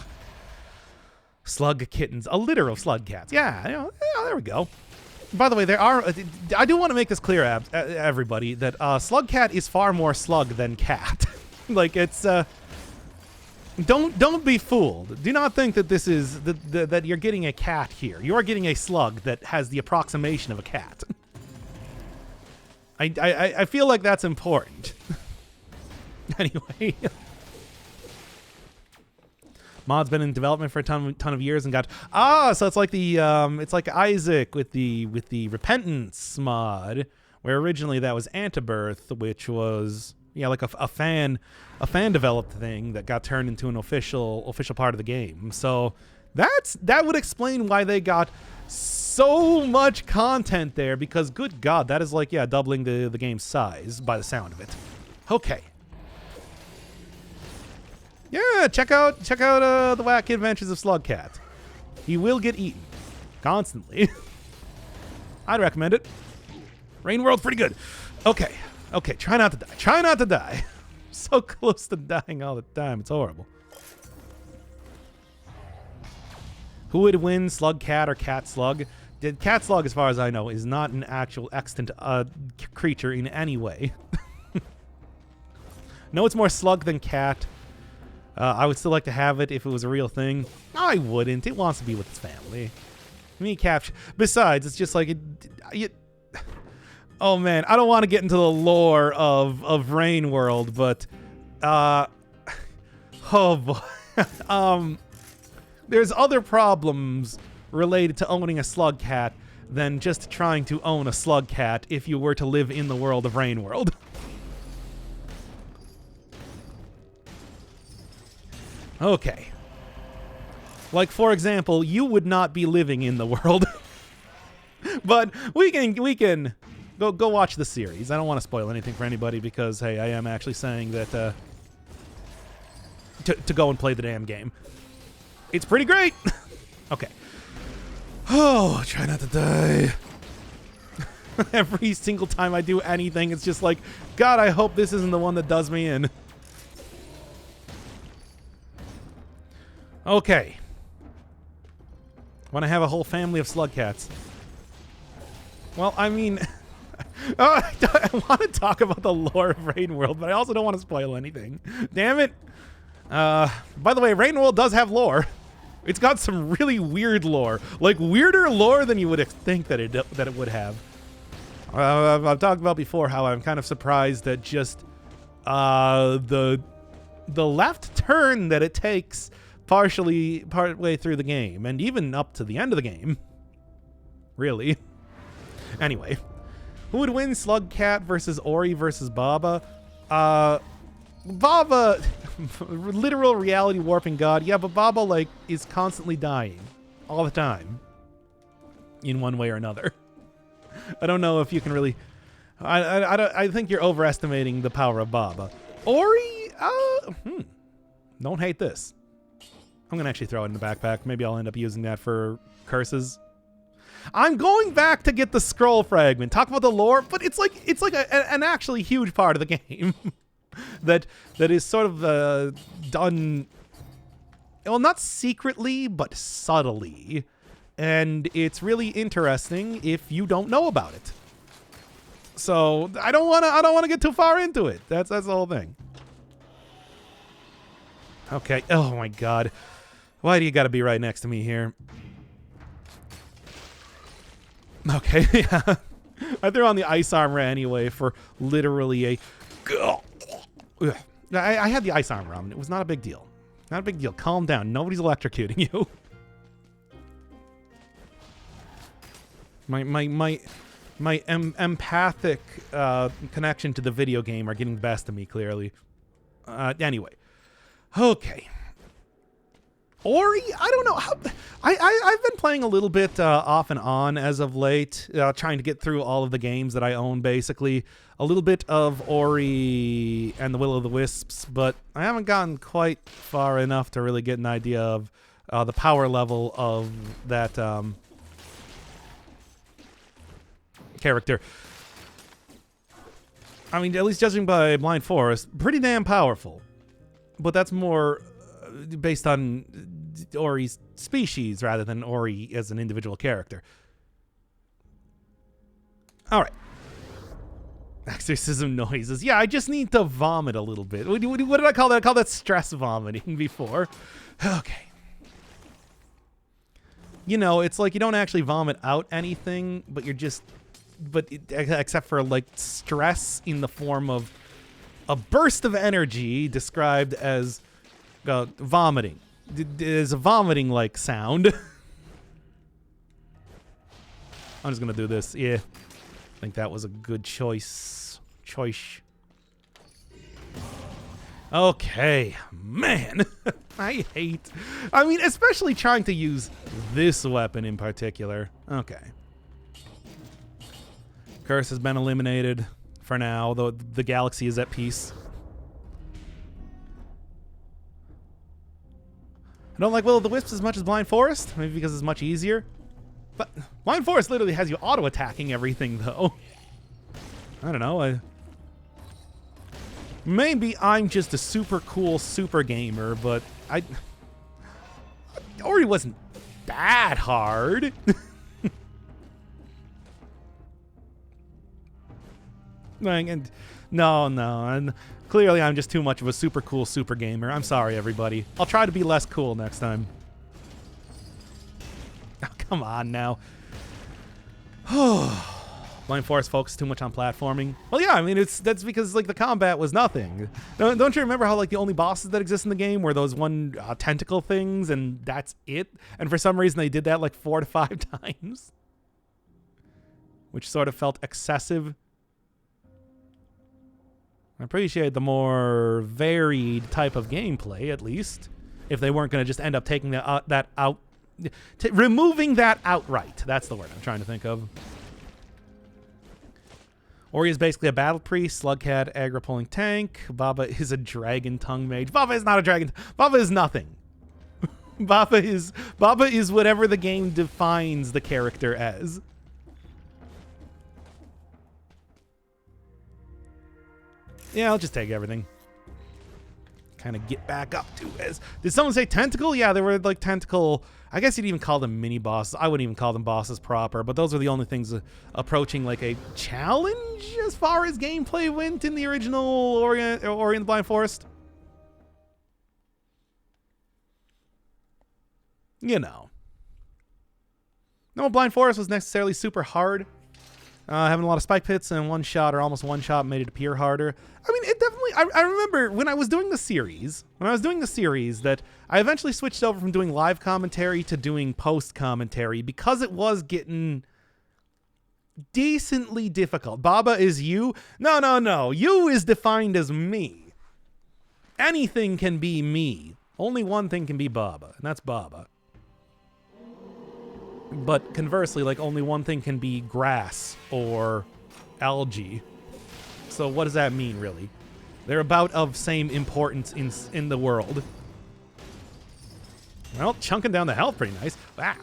Slug kittens. A litter of slug cats. Yeah, you know, yeah, there we go. By the way, there are... I do want to make this clear, everybody, that slug cat is far more slug than cat. Like, it's... Don't be fooled. Do not think that this is... that you're getting a cat here. You are getting a slug that has the approximation of a cat. I feel like that's important. Anyway... Mod's been in development for a ton of years and got so it's like the it's like Isaac with the Repentance mod, where originally that was Antibirth, which was like a fan developed thing that got turned into an official part of the game. So that would explain why they got so much content there, because good God, that is like doubling the game's size by the sound of it. Okay. Yeah, check out the wacky adventures of Slugcat. He will get eaten constantly. I'd recommend it. Rain World's pretty good. Okay, try not to die. Try not to die. So close to dying all the time. It's horrible. Who would win, Slugcat or Cat Slug? Cat Slug, as far as I know, is not an actual extant creature in any way. No, it's more slug than cat. I would still like to have it if it was a real thing. I wouldn't. It wants to be with its family. Me capture. Besides, it's just like oh man, I don't want to get into the lore of Rain World, but oh boy, there's other problems related to owning a slug cat than just trying to own a slug cat if you were to live in the world of Rain World. Okay. Like, for example, you would not be living in the world. But we can go watch the series. I don't want to spoil anything for anybody because, hey, I am actually saying that to go and play the damn game. It's pretty great. Okay. Oh, try not to die. Every single time I do anything, it's just like, God, I hope this isn't the one that does me in. Okay. Want to have a whole family of slug cats. Well, I mean, I want to talk about the lore of Rain World, but I also don't want to spoil anything. Damn it. By the way, Rain World does have lore. It's got some really weird lore. Like, weirder lore than you would think that it would have. I've talked about before how I'm kind of surprised that just the left turn that it takes partway through the game, and even up to the end of the game. Really. Anyway, who would win, Slugcat versus Ori versus Baba? Baba, literal reality warping god. Yeah, but Baba, like, is constantly dying all the time in one way or another. I don't know if you can really... I think you're overestimating the power of Baba. Ori, don't hate this. I'm going to actually throw it in the backpack. Maybe I'll end up using that for curses. I'm going back to get the scroll fragment. Talk about the lore, but it's like an actually huge part of the game that is sort of done, well, not secretly, but subtly. And it's really interesting if you don't know about it. So I don't want to get too far into it. That's the whole thing. Okay. Oh my God. Why do you got to be right next to me here? Okay. Yeah. I threw on the ice armor anyway for literally a... I had the ice armor on. It was not a big deal. Not a big deal. Calm down. Nobody's electrocuting you. My empathic connection to the video game are getting the best of me, clearly. Anyway. Okay. Ori, I don't know how. I've been playing a little bit off and on as of late, trying to get through all of the games that I own, basically. A little bit of Ori and the Will-o'-the-Wisps, but I haven't gotten quite far enough to really get an idea of the power level of that character. I mean, at least judging by Blind Forest, pretty damn powerful. But that's more based on Ori's species rather than Ori as an individual character. All right. Exorcism noises. Yeah, I just need to vomit a little bit. What did I call that? I called that stress vomiting before. Okay. You know, it's like you don't actually vomit out anything, but you're just... except for, like, stress in the form of a burst of energy described as vomiting. It is a vomiting-like sound. I'm just going to do this. Yeah. I think that was a good choice. Okay. Man. I mean, especially trying to use this weapon in particular. Okay. Curse has been eliminated for now, though the galaxy is at peace. I don't like Will-o'-the-Wisps as much as Blind Forest, maybe because it's much easier. But Blind Forest literally has you auto-attacking everything, though. I don't know. Maybe I'm just a super cool super gamer, but I already wasn't that hard. No, and clearly I'm just too much of a super cool super gamer. I'm sorry, everybody. I'll try to be less cool next time. Oh, come on now. Blind Forest focused too much on platforming. Well, yeah, I mean, that's because, like, the combat was nothing. Don't you remember how, like, the only bosses that exist in the game were those one tentacle things, and that's it? And for some reason they did that, like, 4 to 5 times. Which sort of felt excessive. I appreciate the more varied type of gameplay, at least. If they weren't going to just end up taking that out... removing that outright. That's the word I'm trying to think of. Ori is basically a battle priest, Slugcat, aggro-pulling tank. Baba is a dragon tongue mage. Baba is not a dragon. Baba is nothing. Baba is whatever the game defines the character as. Yeah, I'll just take everything. Kind of get back up to as... Did someone say tentacle? Yeah, they were like tentacle... I guess you'd even call them mini bosses. I wouldn't even call them bosses proper, but those are the only things approaching like a challenge as far as gameplay went in the original Ori and the Blind Forest. You know. No Blind Forest was necessarily super hard. Having a lot of spike pits and one shot or almost one shot made it appear harder. I mean, it definitely, I remember when I was doing the series, that I eventually switched over from doing live commentary to doing post commentary because it was getting decently difficult. Baba is you? No. You is defined as me. Anything can be me. Only one thing can be Baba, and that's Baba. But conversely, like, only one thing can be grass or algae. So what does that mean, really? They're about of same importance in the world. Well, chunking down the health pretty nice. Ah.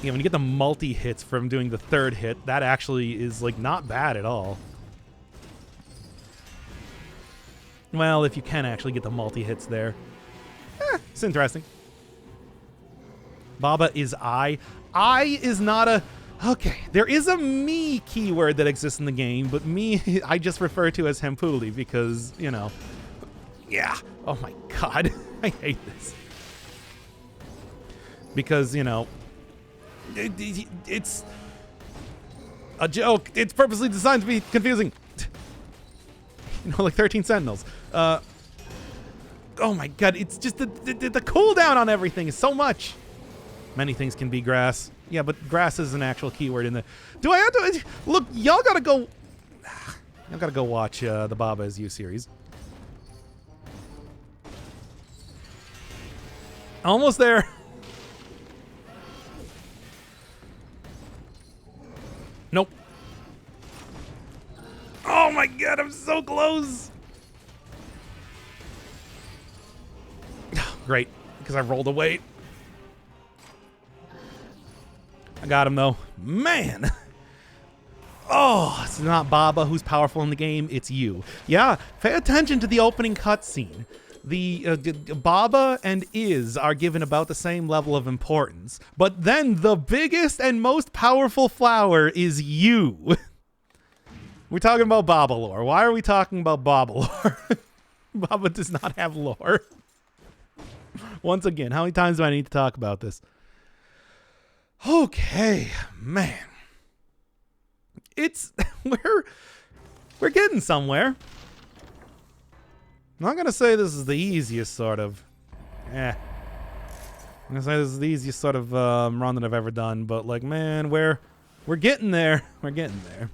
Yeah, when you get the multi-hits from doing the third hit, that actually is, like, not bad at all. Well, if you can actually get the multi-hits there. It's interesting. Baba is I. I is not a... Okay, there is a me keyword that exists in the game, but me I just refer to as Hempuli because, you know... Yeah. Oh my god. I hate this. Because, you know... It's... a joke. It's purposely designed to be confusing. You know, like 13 Sentinels. Oh my god, it's just the cooldown on everything is so much. Many things can be grass. Yeah, but grass is an actual keyword in the... Do I have to... Look, y'all gotta go... Y'all gotta go watch the Baba Is You series. Almost there. Nope. Oh my god, I'm so close. Great, because I rolled away. I got him, though. Man! Oh, it's not Baba who's powerful in the game, it's you. Yeah, pay attention to the opening cutscene. The Baba and Iz are given about the same level of importance, but then the biggest and most powerful flower is you. We're talking about Baba lore. Why are we talking about Baba lore? Baba does not have lore. Once again, how many times do I need to talk about this? Okay, man. It's we're getting somewhere. I'm not gonna say this is the easiest sort of. I'm gonna say this is the easiest sort of run that I've ever done, but like, man, we're getting there. We're getting there.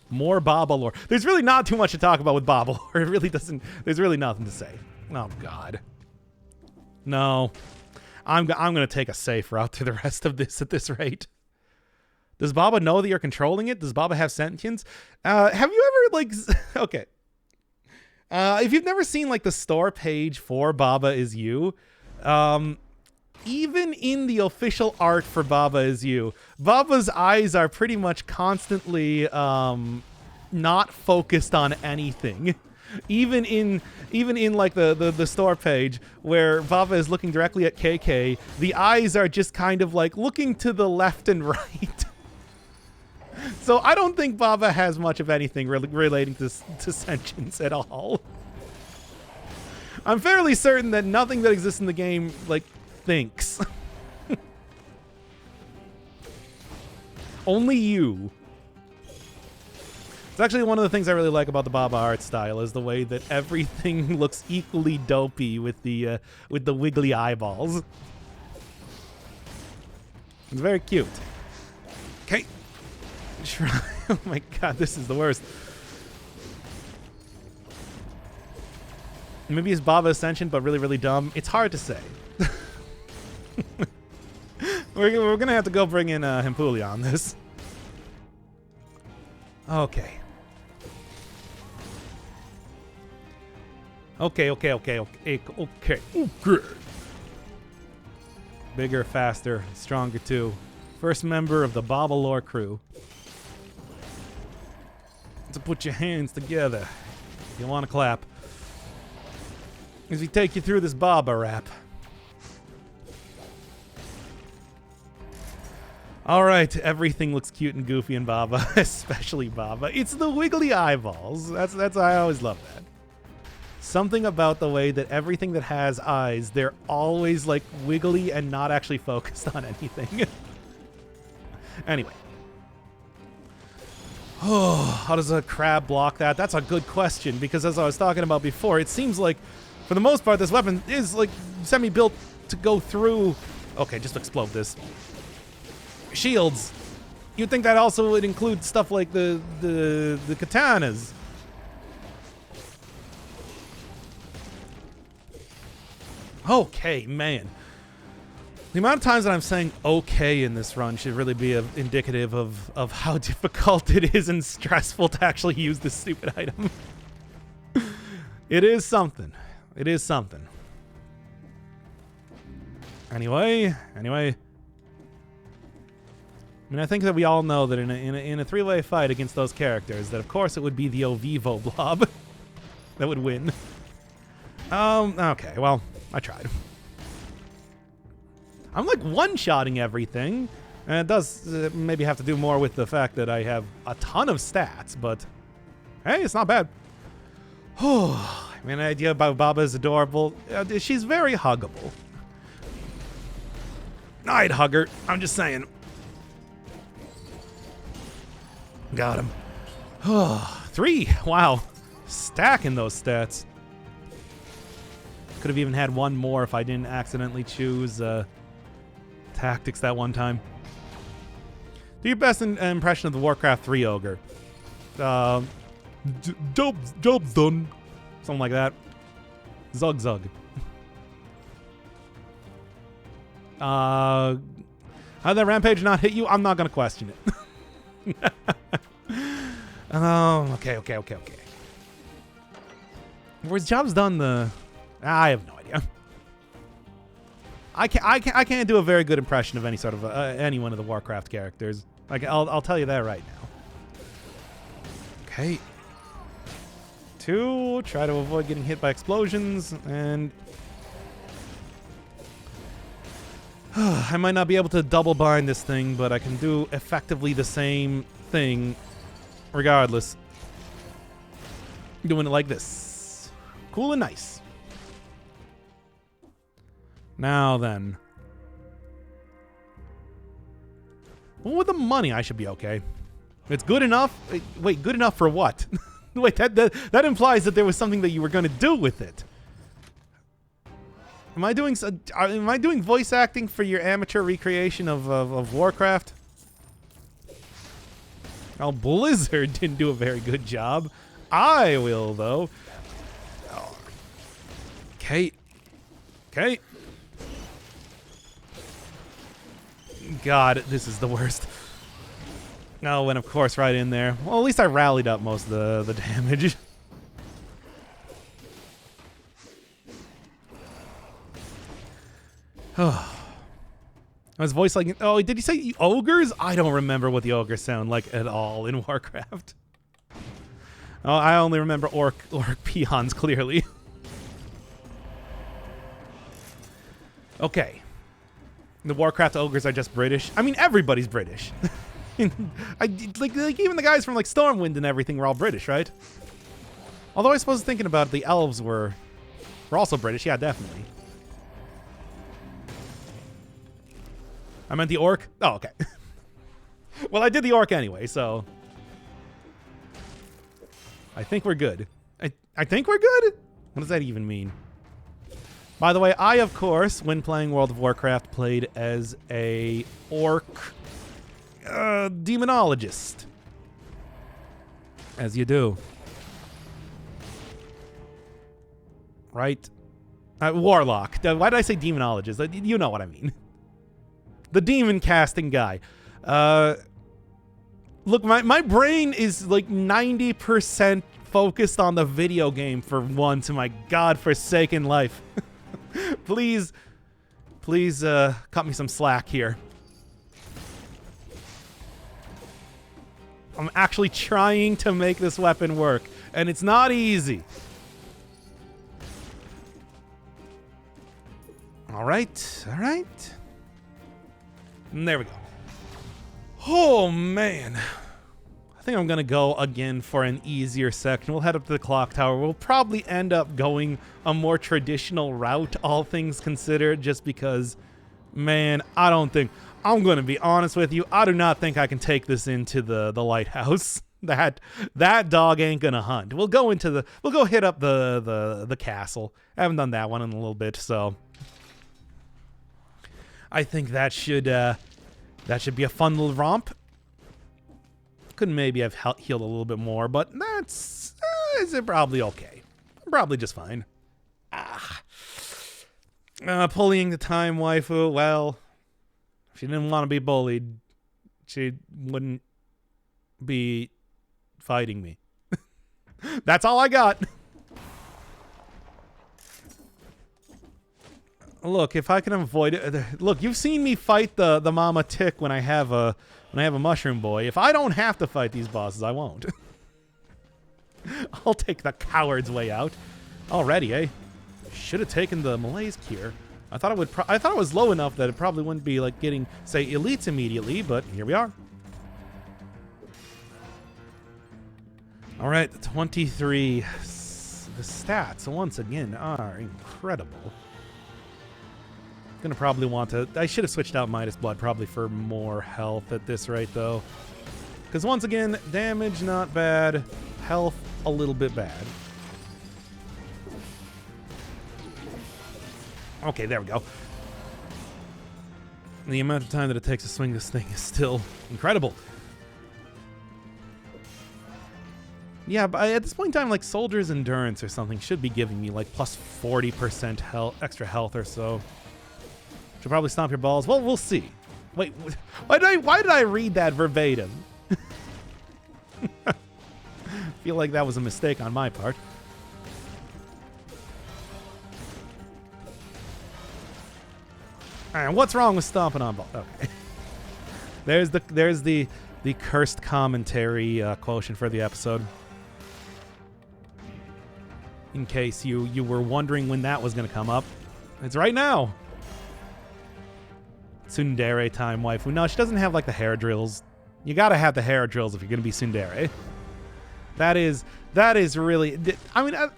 More Baba lore. There's really not too much to talk about with Baba lore. It really doesn't. There's really nothing to say. Oh God. No. I'm gonna take a safe route through the rest of this at this rate. Does Baba know that you're controlling it? Does Baba have sentience? Have you ever like? Okay. If you've never seen like the store page for Baba Is You, even in the official art for Baba Is You, Baba's eyes are pretty much constantly not focused on anything. Even in like the store page where Baba is looking directly at KK, the eyes are just kind of like looking to the left and right. So I don't think Baba has much of anything relating to sentience at all. I'm fairly certain that nothing that exists in the game like thinks. Only you. It's actually one of the things I really like about the Baba art style is the way that everything looks equally dopey with the wiggly eyeballs. It's very cute. Okay. Oh my god, this is the worst. Maybe it's Baba Ascension, but really, really dumb. It's hard to say. We're gonna have to go bring in Hempuli on this. Okay. Okay. Bigger, faster, stronger too. First member of the Baba lore crew. So put your hands together. You want to clap. As we take you through this Baba rap. Alright, everything looks cute and goofy in Baba, especially Baba. It's the wiggly eyeballs. That's I always love that. something about the way that everything that has eyes, they're always like wiggly and not actually focused on anything. Anyway. Oh, how does a crab block that? That's a good question, because as I was talking about before, it seems like, for the most part, this weapon is like semi-built to go through. Okay, just explode this. Shields. You'd think that also would include stuff like the katanas. Okay, man. The amount of times that I'm saying okay in this run should really be indicative of how difficult it is and stressful to actually use this stupid item. It is something. It is something. Anyway. I mean, I think that we all know that in a three-way fight against those characters, that of course it would be the Ovivo blob that would win. Okay, well, I tried. I'm like one-shotting everything, and it does maybe have to do more with the fact that I have a ton of stats, but hey, it's not bad. Oh, I mean, the idea about Baba is adorable. She's very huggable. I'd hug her. I'm just saying. Got him. Oh, 3. Wow. Stacking those stats. Could have even had one more if I didn't accidentally choose tactics that one time. Do your best impression of the Warcraft 3 ogre. Job's done. Something like that. Zug zug. How did that rampage not hit you? I'm not gonna question it. Oh, okay. Was Job's done the... I have no idea. I can't do a very good impression of any sort of any one of the Warcraft characters. Like I'll tell you that right now. Okay. 2. Try to avoid getting hit by explosions, and I might not be able to double bind this thing, but I can do effectively the same thing regardless. Doing it like this. Cool and nice. Now then. Well, with the money, I should be okay. It's good enough? Wait, good enough for what? Wait, that implies that there was something that you were going to do with it. Am I doing voice acting for your amateur recreation of Warcraft? Oh, Blizzard didn't do a very good job. I will, though. Okay. God, this is the worst. Oh, and of course right in there. Well, at least I rallied up most of the damage. Oh. I was voice like... Oh, did you say ogres? I don't remember what the ogres sound like at all in Warcraft. Oh, I only remember orc peons clearly. Okay. The Warcraft ogres are just British. I mean, everybody's British. like even the guys from like Stormwind and everything were all British, right? Although I suppose thinking about it, the elves were also British. Yeah, definitely. I meant the orc. Oh, okay. Well, I did the orc anyway, so I think we're good. I think we're good? What does that even mean? By the way, I, of course, when playing World of Warcraft, played as a orc demonologist. As you do. Right? Warlock. Why did I say demonologist? You know what I mean. The demon casting guy. Look, my brain is like 90% focused on the video game for once in my godforsaken life. Please cut me some slack here. I'm actually trying to make this weapon work, and it's not easy. All right. And there we go. Oh, man. think I'm going to go again for an easier section. We'll head up to the clock tower. We'll probably end up going a more traditional route, all things considered, just because, man, I don't think... I'm going to be honest with you. I do not think I can take this into the lighthouse. That dog ain't going to hunt. We'll go hit up the castle. I haven't done that one in a little bit, so... I think that should be a fun little romp. Could maybe have healed a little bit more, but that's probably okay. Probably just fine. Bullying the time waifu. Well, if she didn't want to be bullied, she wouldn't be fighting me. That's all I got. Look, if I can avoid it. Look, you've seen me fight the mama tick when I have a mushroom boy. If I don't have to fight these bosses, I won't. I'll take the coward's way out. Already, eh? Should have taken the malaise cure. I thought it would. I thought it was low enough that it probably wouldn't be like getting, say, elites immediately. But here we are. All right, 23. The stats once again are incredible. Gonna probably want to... I should have switched out Midas Blood probably for more health at this rate, though. Because once again, damage not bad. Health a little bit bad. Okay, there we go. The amount of time that it takes to swing this thing is still incredible. Yeah, but at this point in time, like, Soldier's Endurance or something should be giving me, like, plus 40% extra health or so. Should probably stomp your balls. Well, we'll see. Wait, why did I read that verbatim? Feel like that was a mistake on my part. All right, what's wrong with stomping on balls? Okay. There's the cursed commentary quotient for the episode. In case you were wondering when that was going to come up, it's right now. Tsundere time waifu. No, she doesn't have like the hair drills. You gotta have the hair drills if you're gonna be tsundere. That is really. I mean, I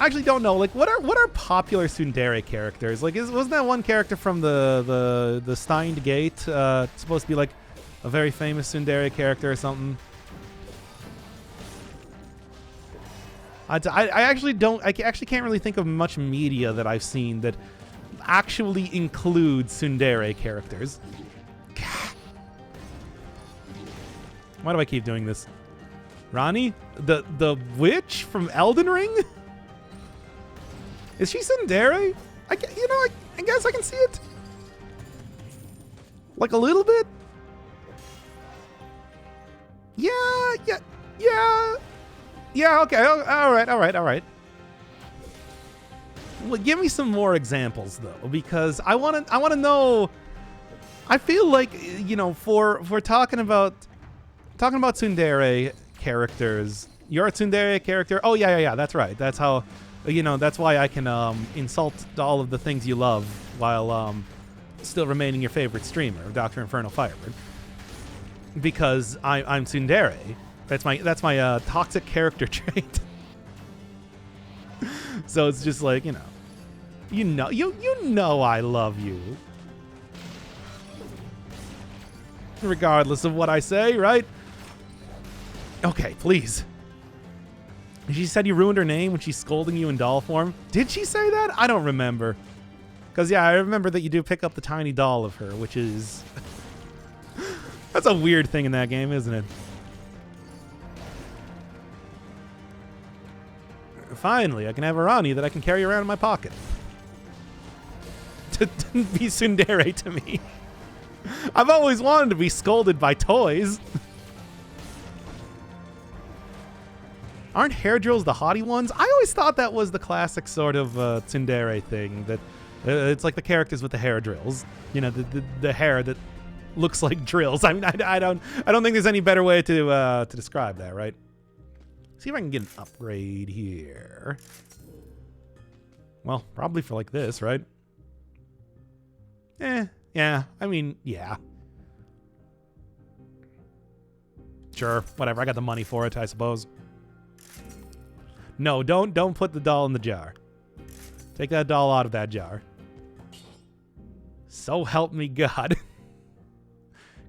actually don't know. Like, what are popular tsundere characters? Like, wasn't that one character from the Steined Gate supposed to be like a very famous tsundere character or something? I actually don't. I actually can't really think of much media that I've seen that actually include tsundere characters. Why do I keep doing this? Rani? The witch from Elden Ring? Is she tsundere? I guess I can see it. Like a little bit? Yeah, okay. All right. Well, give me some more examples though, because I want to know. I feel like, you know, for talking about tsundere characters, you're a tsundere character. Oh yeah, that's right. That's how, you know, that's why I can insult all of the things you love while still remaining your favorite streamer, Dr. Inferno Firebird, because I'm tsundere. That's my toxic character trait. So it's just like, you know I love you. Regardless of what I say, right? Okay, please. She said you ruined her name when she's scolding you in doll form. Did she say that? I don't remember. Because, yeah, I remember that you do pick up the tiny doll of her, which is... That's a weird thing in that game, isn't it? Finally, I can have a Rani that I can carry around in my pocket. To be tsundere to me. I've always wanted to be scolded by toys. Aren't hair drills the haughty ones? I always thought that was the classic sort of tsundere thing. That it's like the characters with the hair drills. You know, the hair that looks like drills. I mean, I don't think there's any better way to describe that, right? See if I can get an upgrade here. Well, probably for like this, right? Yeah. I mean, yeah. Sure, whatever. I got the money for it, I suppose. No, don't put the doll in the jar. Take that doll out of that jar. So help me God.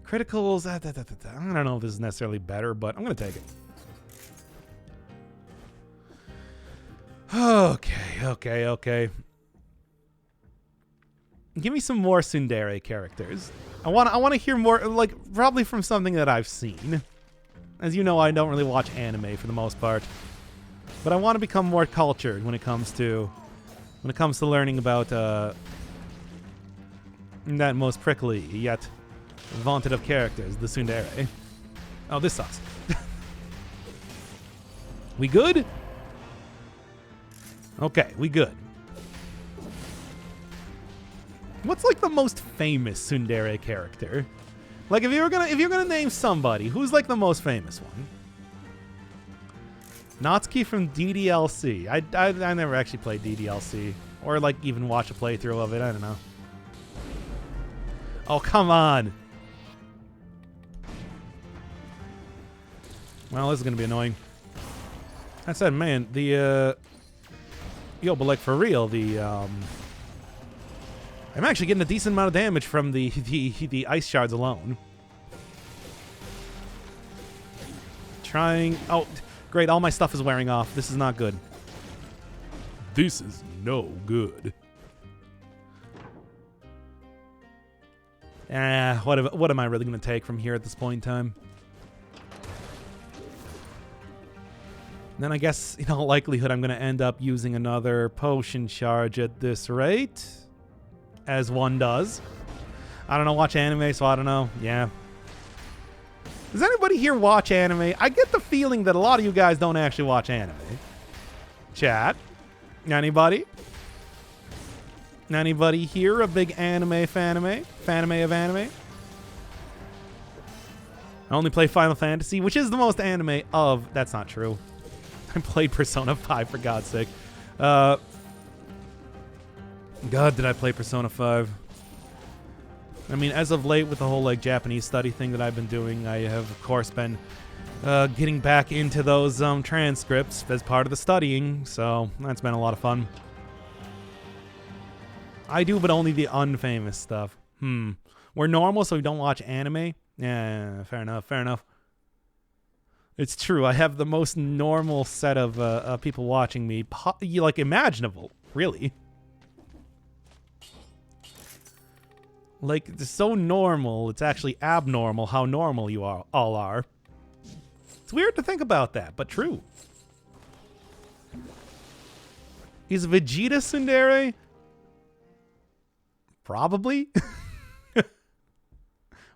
Criticals. I don't know if this is necessarily better, but I'm going to take it. Okay. Give me some more tsundere characters. I want to hear more, like, probably from something that I've seen. As you know, I don't really watch anime for the most part. But I want to become more cultured when it comes to learning about that most prickly yet vaunted of characters, the tsundere. Oh, this sucks. We good? Okay, we good. What's like the most famous tsundere character? Like if you're gonna name somebody, who's like the most famous one? Natsuki from DDLC. I never actually played DDLC or like even watch a playthrough of it. I don't know. Oh, come on. Well, this is gonna be annoying. I said, man, the yo, but like for real, the I'm actually getting a decent amount of damage from the ice shards alone. Trying. Oh, great! All my stuff is wearing off. This is not good. This is no good. What am I really going to take from here at this point in time? Then I guess, in all likelihood, I'm going to end up using another potion charge at this rate. As one does. I don't know, watch anime, so I don't know. Yeah. Does anybody here watch anime? I get the feeling that a lot of you guys don't actually watch anime. Chat? Anybody? Anybody here a big anime fanime? Fanime of anime? I only play Final Fantasy, which is the most anime of... That's not true. I played Persona 5, for God's sake. God, did I play Persona 5? I mean, as of late, with the whole like Japanese study thing that I've been doing, I have, of course, been getting back into those transcripts as part of the studying, so that's been a lot of fun. I do, but only the unfamous stuff. We're normal, so we don't watch anime? Yeah, fair enough. It's true, I have the most normal set of people watching me, like, imaginable, really. Like, it's so normal, it's actually abnormal how normal you all are. It's weird to think about that, but true. Is Vegeta tsundere? Probably.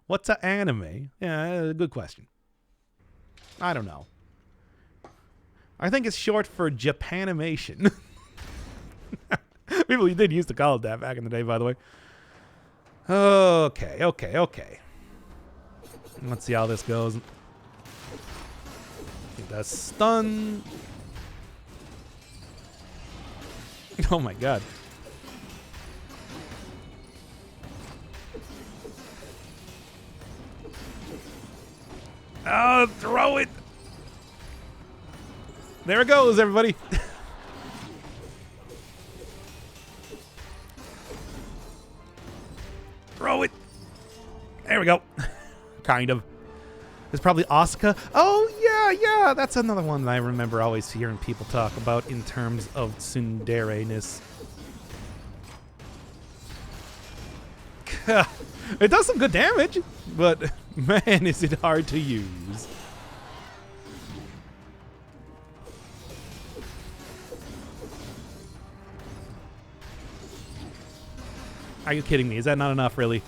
What's an anime? Yeah, good question. I don't know. I think it's short for Japanimation. People did used to call it that back in the day, by the way. Okay. Let's see how this goes. That's stun. Oh my god. Oh, throw it. There it goes, everybody. Throw it. There we go. Kind of. There's probably Asuka. Oh, yeah. That's another one that I remember always hearing people talk about in terms of tsundere-ness. It does some good damage, but man, is it hard to use. Are you kidding me? Is that not enough, really?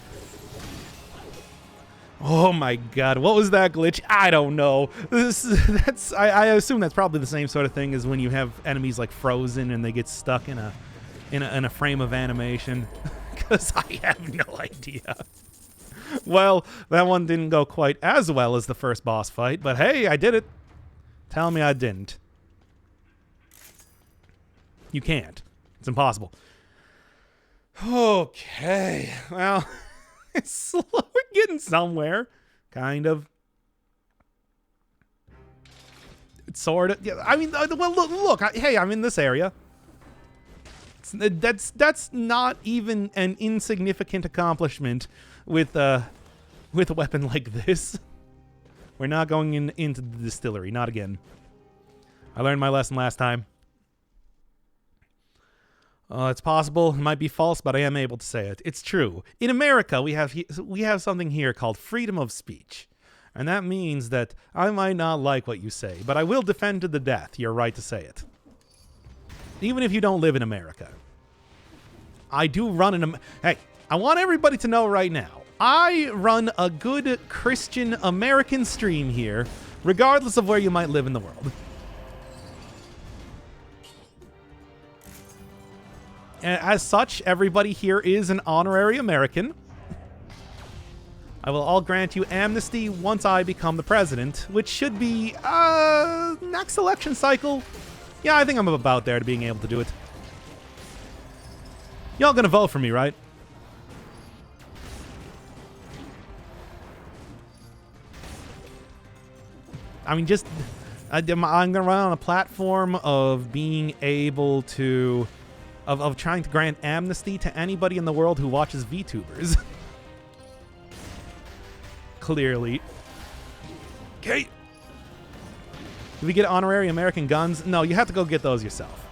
Oh my god, what was that glitch? I don't know. I assume that's probably the same sort of thing as when you have enemies like frozen and they get stuck in a frame of animation. Because I have no idea. Well, that one didn't go quite as well as the first boss fight, but hey, I did it. Tell me I didn't. You can't. It's impossible. Okay, well, we're getting somewhere, kind of. Sort of. Yeah, I mean, well, look, hey, I'm in this area. That's not even an insignificant accomplishment with a weapon like this. We're not going into the distillery, not again. I learned my lesson last time. It's possible, it might be false, but I am able to say it. It's true. In America, we have something here called freedom of speech. And that means that I might not like what you say, but I will defend to the death your right to say it. Even if you don't live in America. I do run hey, I want everybody to know right now, I run a good Christian American stream here, regardless of where you might live in the world. As such, everybody here is an honorary American. I will all grant you amnesty once I become the president, which should be, next election cycle. Yeah, I think I'm about there to being able to do it. Y'all gonna vote for me, right? I mean, just, I'm gonna run on a platform of being able to... Of trying to grant amnesty to anybody in the world who watches VTubers. Clearly. Okay. Do we get honorary American guns? No, you have to go get those yourself.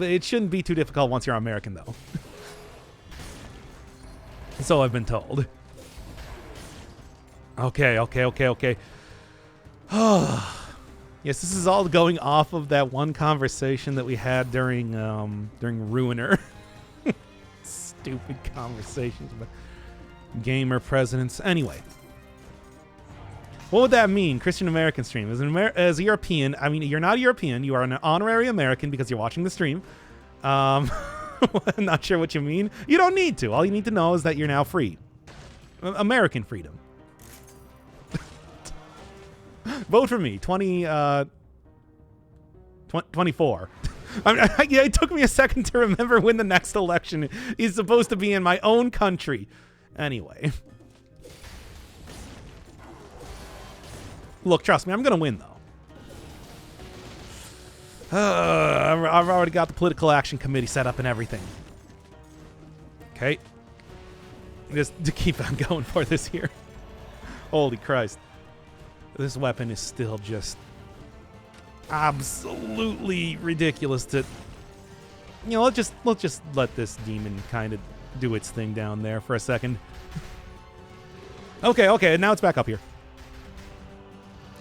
It shouldn't be too difficult once you're American, though. So I've been told. Okay. Yes, this is all going off of that one conversation that we had during Ruiner. Stupid conversations about gamer presidents. Anyway, what would that mean? Christian American stream as a European. I mean, you're not a European. You are an honorary American because you're watching the stream. I'm not sure what you mean. You don't need to. All you need to know is that you're now free. American freedom. Vote for me, 24. I mean, yeah, it took me a second to remember when the next election is supposed to be in my own country. Anyway. Look, trust me, I'm going to win, though. I've already got the political action committee set up and everything. Okay. Just to keep on going for this here. Holy Christ. This weapon is still just absolutely ridiculous to... You know, let's just let this demon kind of do its thing down there for a second. Okay, now it's back up here.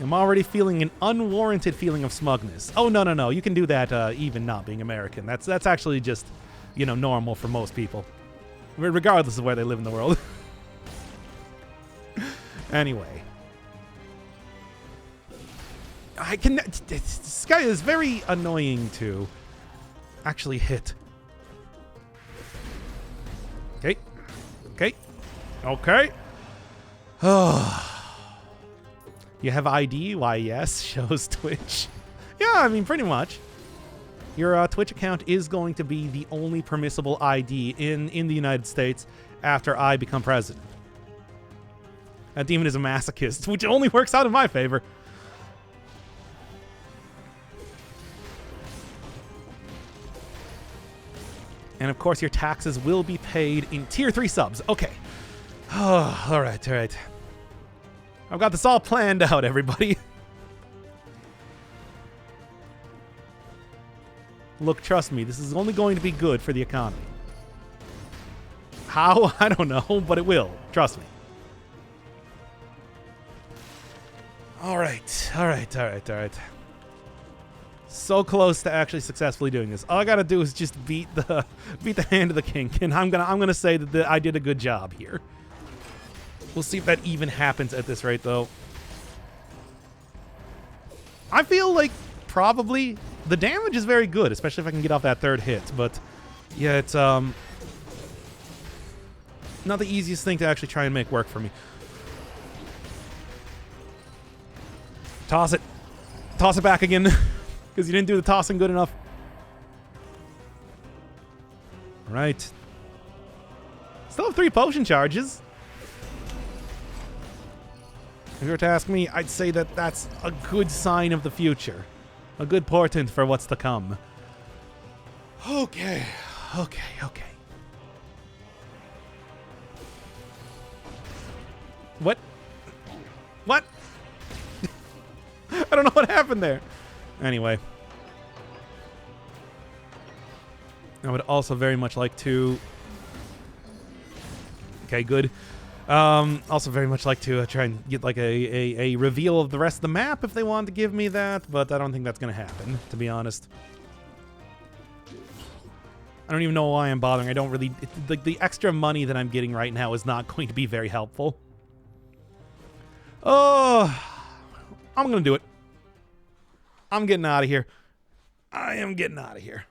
I'm already feeling an unwarranted feeling of smugness. Oh, no, you can do that even not being American. That's actually just, you know, normal for most people. Regardless of where they live in the world. Anyway. This guy is very annoying to actually hit. Okay. You have ID? Why, yes, shows Twitch. Yeah, I mean, pretty much. Your Twitch account is going to be the only permissible ID in the United States after I become president. That demon is a masochist, which only works out in my favor. And of course, your taxes will be paid in Tier 3 subs. Okay. Oh, all right. I've got this all planned out, everybody. Look, trust me, this is only going to be good for the economy. How? I don't know, but it will. Trust me. All right. So close to actually successfully doing this. All I gotta do is just beat the hand of the king, and I'm gonna say that I did a good job here. We'll see if that even happens at this rate, though. I feel like probably the damage is very good, especially if I can get off that third hit. But yeah, it's not the easiest thing to actually try and make work for me. Toss it back again. Because you didn't do the tossing good enough. All right. Still have 3 potion charges. If you were to ask me, I'd say that that's a good sign of the future. A good portent for what's to come. Okay. Okay, okay. What? What? I don't know what happened there. Anyway. I would also very much like to... Okay, good. Also very much like to try and get like a reveal of the rest of the map if they want to give me that, but I don't think that's going to happen, to be honest. I don't even know why I'm bothering. I don't really... The extra money that I'm getting right now is not going to be very helpful. Oh, I'm going to do it. I'm getting out of here. I am getting out of here.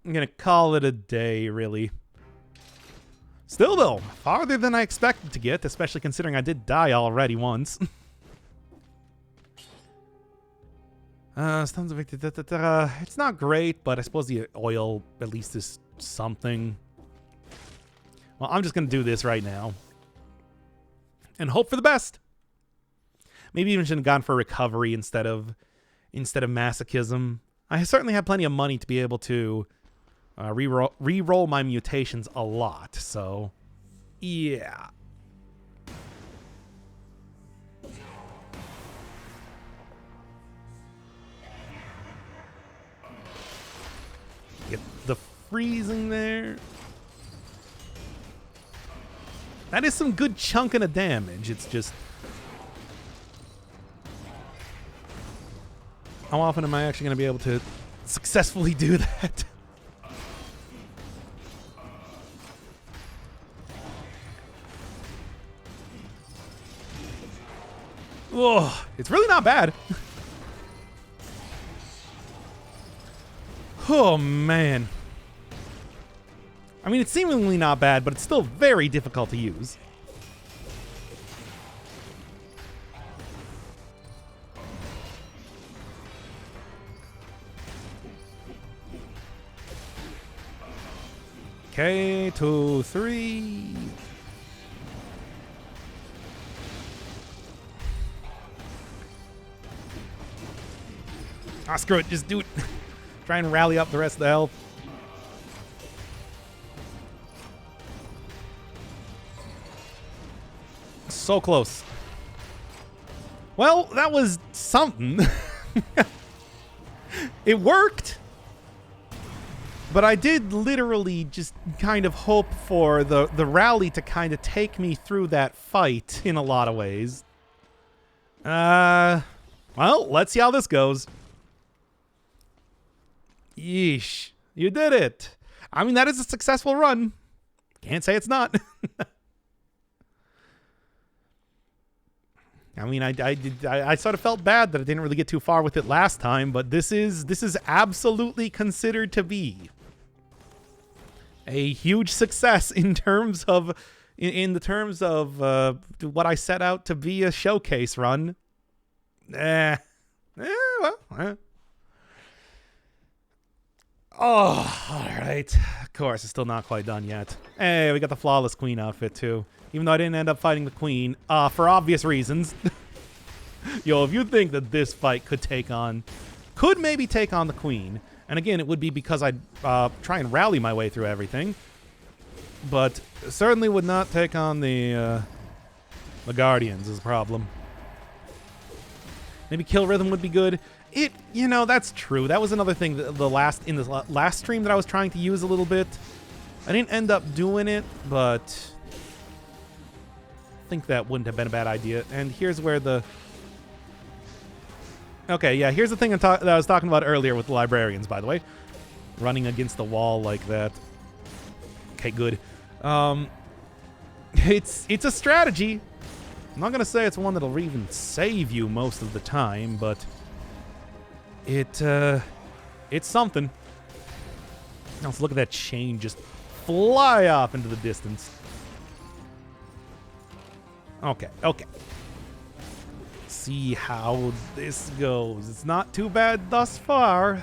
I'm going to call it a day, really. Still, though, farther than I expected to get, especially considering I did die already once. Stones of it's not great, but I suppose the oil at least is something. Well, I'm just going to do this right now. And hope for the best. Maybe even should have gone for recovery instead of masochism. I certainly have plenty of money to be able to re-roll my mutations a lot, so yeah. Get the freezing there. That is some good chunking of damage. It's just... How often am I actually going to be able to successfully do that? Oh, it's really not bad. Oh, man. I mean, it's seemingly not bad, but it's still very difficult to use. Okay, 2, 3. Ah, screw it. Just do it. Try and rally up the rest of the health. So close. Well, that was something. It worked. But I did literally just kind of hope for the rally to kind of take me through that fight in a lot of ways. Well, let's see how this goes. Yeesh. You did it. I mean, that is a successful run. Can't say it's not. I mean, I sort of felt bad that I didn't really get too far with it last time, but this is absolutely considered to be a huge success in terms of the terms of what I set out to be a showcase run. Oh, all right. Of course, it's still not quite done yet. Hey, we got the Flawless Queen outfit, too. Even though I didn't end up fighting the Queen, for obvious reasons. Yo, if you think that this fight could maybe take on the Queen, and again, it would be because I'd try and rally my way through everything, but certainly would not take on the Guardians is a problem. Maybe Kill Rhythm would be good. That's true. That was another thing in the last stream that I was trying to use a little bit. I didn't end up doing it, but I think that wouldn't have been a bad idea. And here's where the... Okay, yeah, here's the thing that I was talking about earlier with the Librarians, by the way. Running against the wall like that. Okay, good. It's a strategy. I'm not going to say it's one that'll even save you most of the time, but... It's something. Now let's look at that chain just fly off into the distance. Okay. See how this goes. It's not too bad thus far.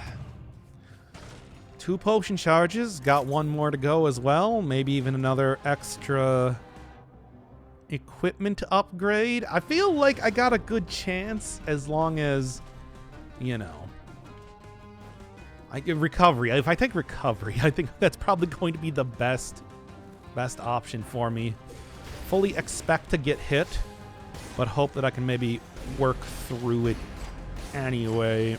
2 potion charges. Got 1 more to go as well. Maybe even another extra equipment upgrade. I feel like I got a good chance as long as you know. Recovery. If I take recovery, I think that's probably going to be the best option for me. Fully expect to get hit, but hope that I can maybe work through it anyway.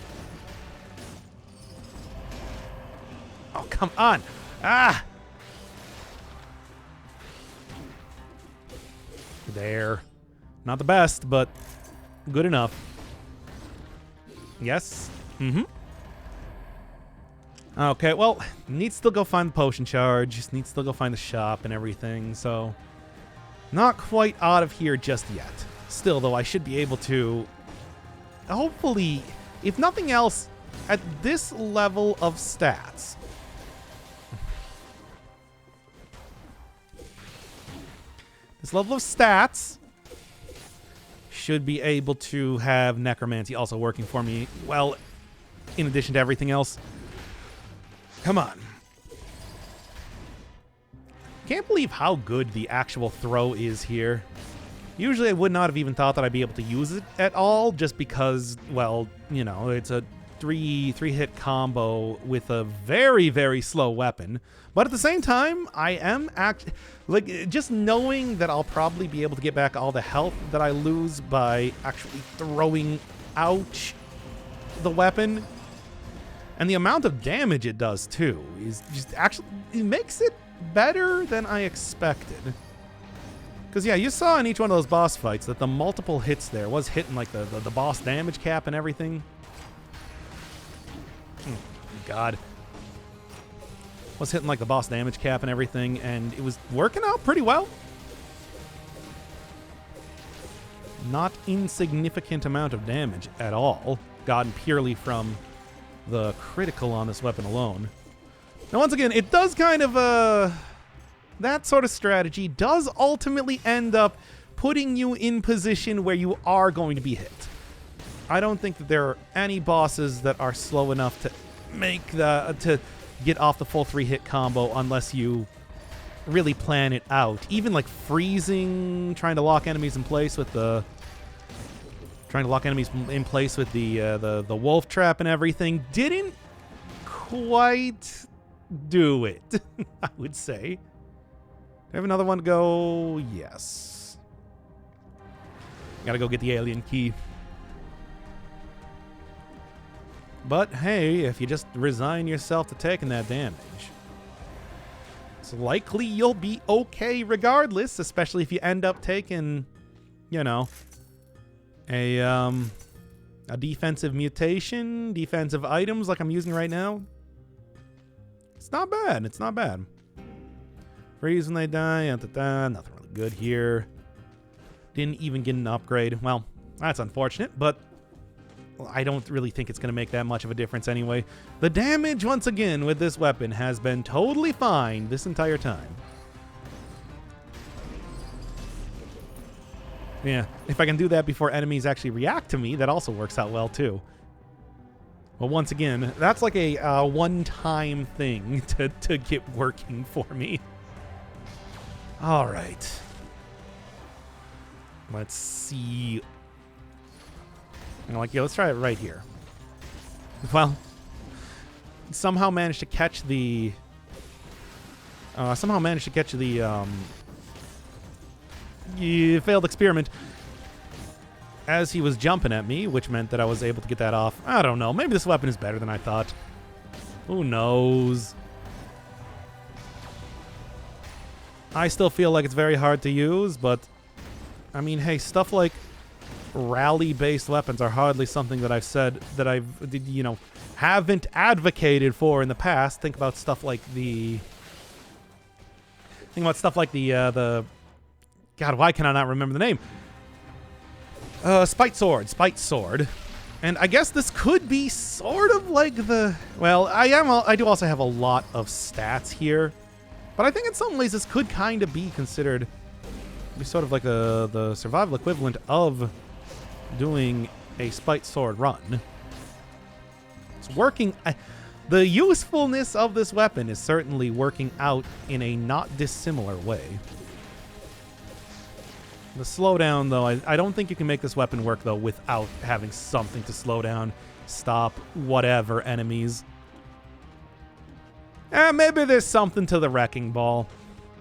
Oh, come on. Ah! There. Not the best, but good enough. Yes. Mm-hmm. Okay, well, need to still go find the potion charge. Need to still go find the shop and everything, so not quite out of here just yet. Still, though, I should be able to, hopefully, if nothing else, at this level of stats, should be able to have necromancy also working for me, well, in addition to everything else. Come on. Can't believe how good the actual throw is here. Usually I would not have even thought that I'd be able to use it at all, just because, well, you know, it's a three-hit combo with a very, very slow weapon. But at the same time, I am like, just knowing that I'll probably be able to get back all the health that I lose by actually throwing out the weapon, and the amount of damage it does too is just actually, it makes it better than I expected. Because yeah, you saw in each one of those boss fights that the multiple hits there was hitting like the boss damage cap and everything. Oh, God. Was hitting like the boss damage cap and everything, and it was working out pretty well. Not insignificant amount of damage at all, gotten purely from the critical on this weapon alone. Now, once again, it does kind of, that sort of strategy does ultimately end up putting you in position where you are going to be hit. I don't think that there are any bosses that are slow enough to make to get off the full 3-hit combo unless you really plan it out. Even like freezing, trying to lock enemies in place with the wolf trap and everything didn't quite do it. I would say. Do I have another one to go? Yes. Gotta go get the alien key. But hey, if you just resign yourself to taking that damage, it's likely you'll be okay regardless, especially if you end up taking, you know, a defensive mutation, defensive items like I'm using right now. It's not bad. It's not bad. Freeze when they die. Nothing really good here. Didn't even get an upgrade. Well, that's unfortunate, but I don't really think it's going to make that much of a difference anyway. The damage, once again, with this weapon has been totally fine this entire time. Yeah, if I can do that before enemies actually react to me, that also works out well, too. But once again, that's like a one-time thing to get working for me. All right. Let's see. I'm like, yeah, let's try it right here. Well, somehow managed to catch the failed experiment as he was jumping at me, which meant that I was able to get that off. I don't know. Maybe this weapon is better than I thought. Who knows? I still feel like it's very hard to use, but I mean, hey, stuff like rally-based weapons are hardly something that I've said that I've, you know, haven't advocated for in the past. Think about stuff like the God, why can I not remember the name? Spite Sword. And I guess this could be sort of like the, well, I do also have a lot of stats here, but I think in some ways this could kind of be considered sort of like the survival equivalent of doing a Spite Sword run. It's working. The usefulness of this weapon is certainly working out in a not dissimilar way. The slowdown, though, I don't think you can make this weapon work, though, without having something to slow down. stop whatever enemies. Maybe there's something to the wrecking ball.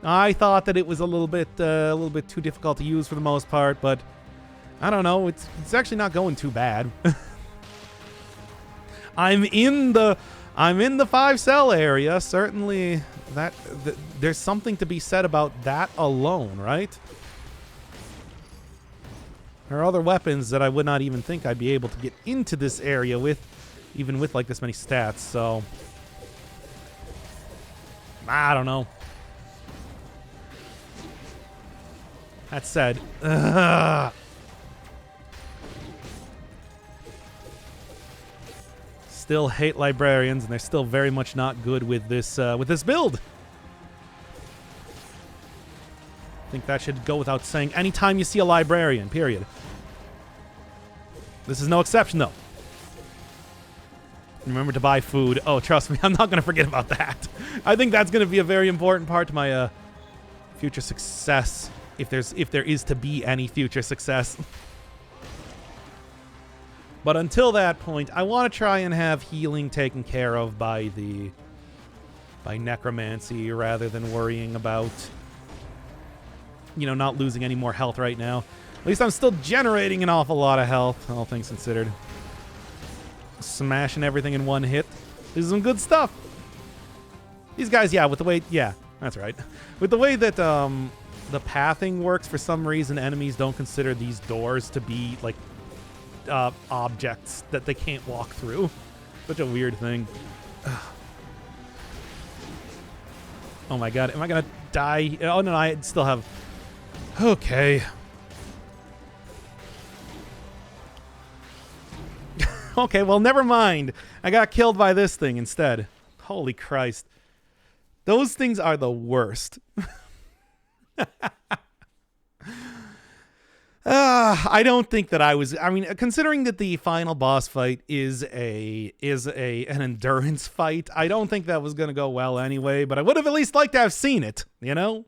I thought that it was a little bit too difficult to use for the most part, but I don't know. It's actually not going too bad. I'm in the 5-cell area. Certainly, there's something to be said about that alone, right? There are other weapons that I would not even think I'd be able to get into this area with, even with like this many stats. So I don't know. That said, still hate librarians, and they're still very much not good with this build. I think that should go without saying. Anytime you see a librarian, period. This is no exception, though. Remember to buy food. Oh, trust me, I'm not going to forget about that. I think that's going to be a very important part to my future success, if there is to be any future success. But until that point, I want to try and have healing taken care of by necromancy rather than worrying about, you know, not losing any more health right now. At least I'm still generating an awful lot of health, all things considered. Smashing everything in one hit. This is some good stuff. These guys, yeah, with the way, yeah, that's right. With the way that the pathing works, for some reason, enemies don't consider these doors to be, like, objects that they can't walk through. Such a weird thing. Ugh. Oh my god, am I gonna die? Oh no, I still have... Okay. Okay, well, never mind. I got killed by this thing instead. Holy Christ. Those things are the worst. I don't think that I was... I mean, considering that the final boss fight is an endurance fight, I don't think that was going to go well anyway, but I would have at least liked to have seen it, you know?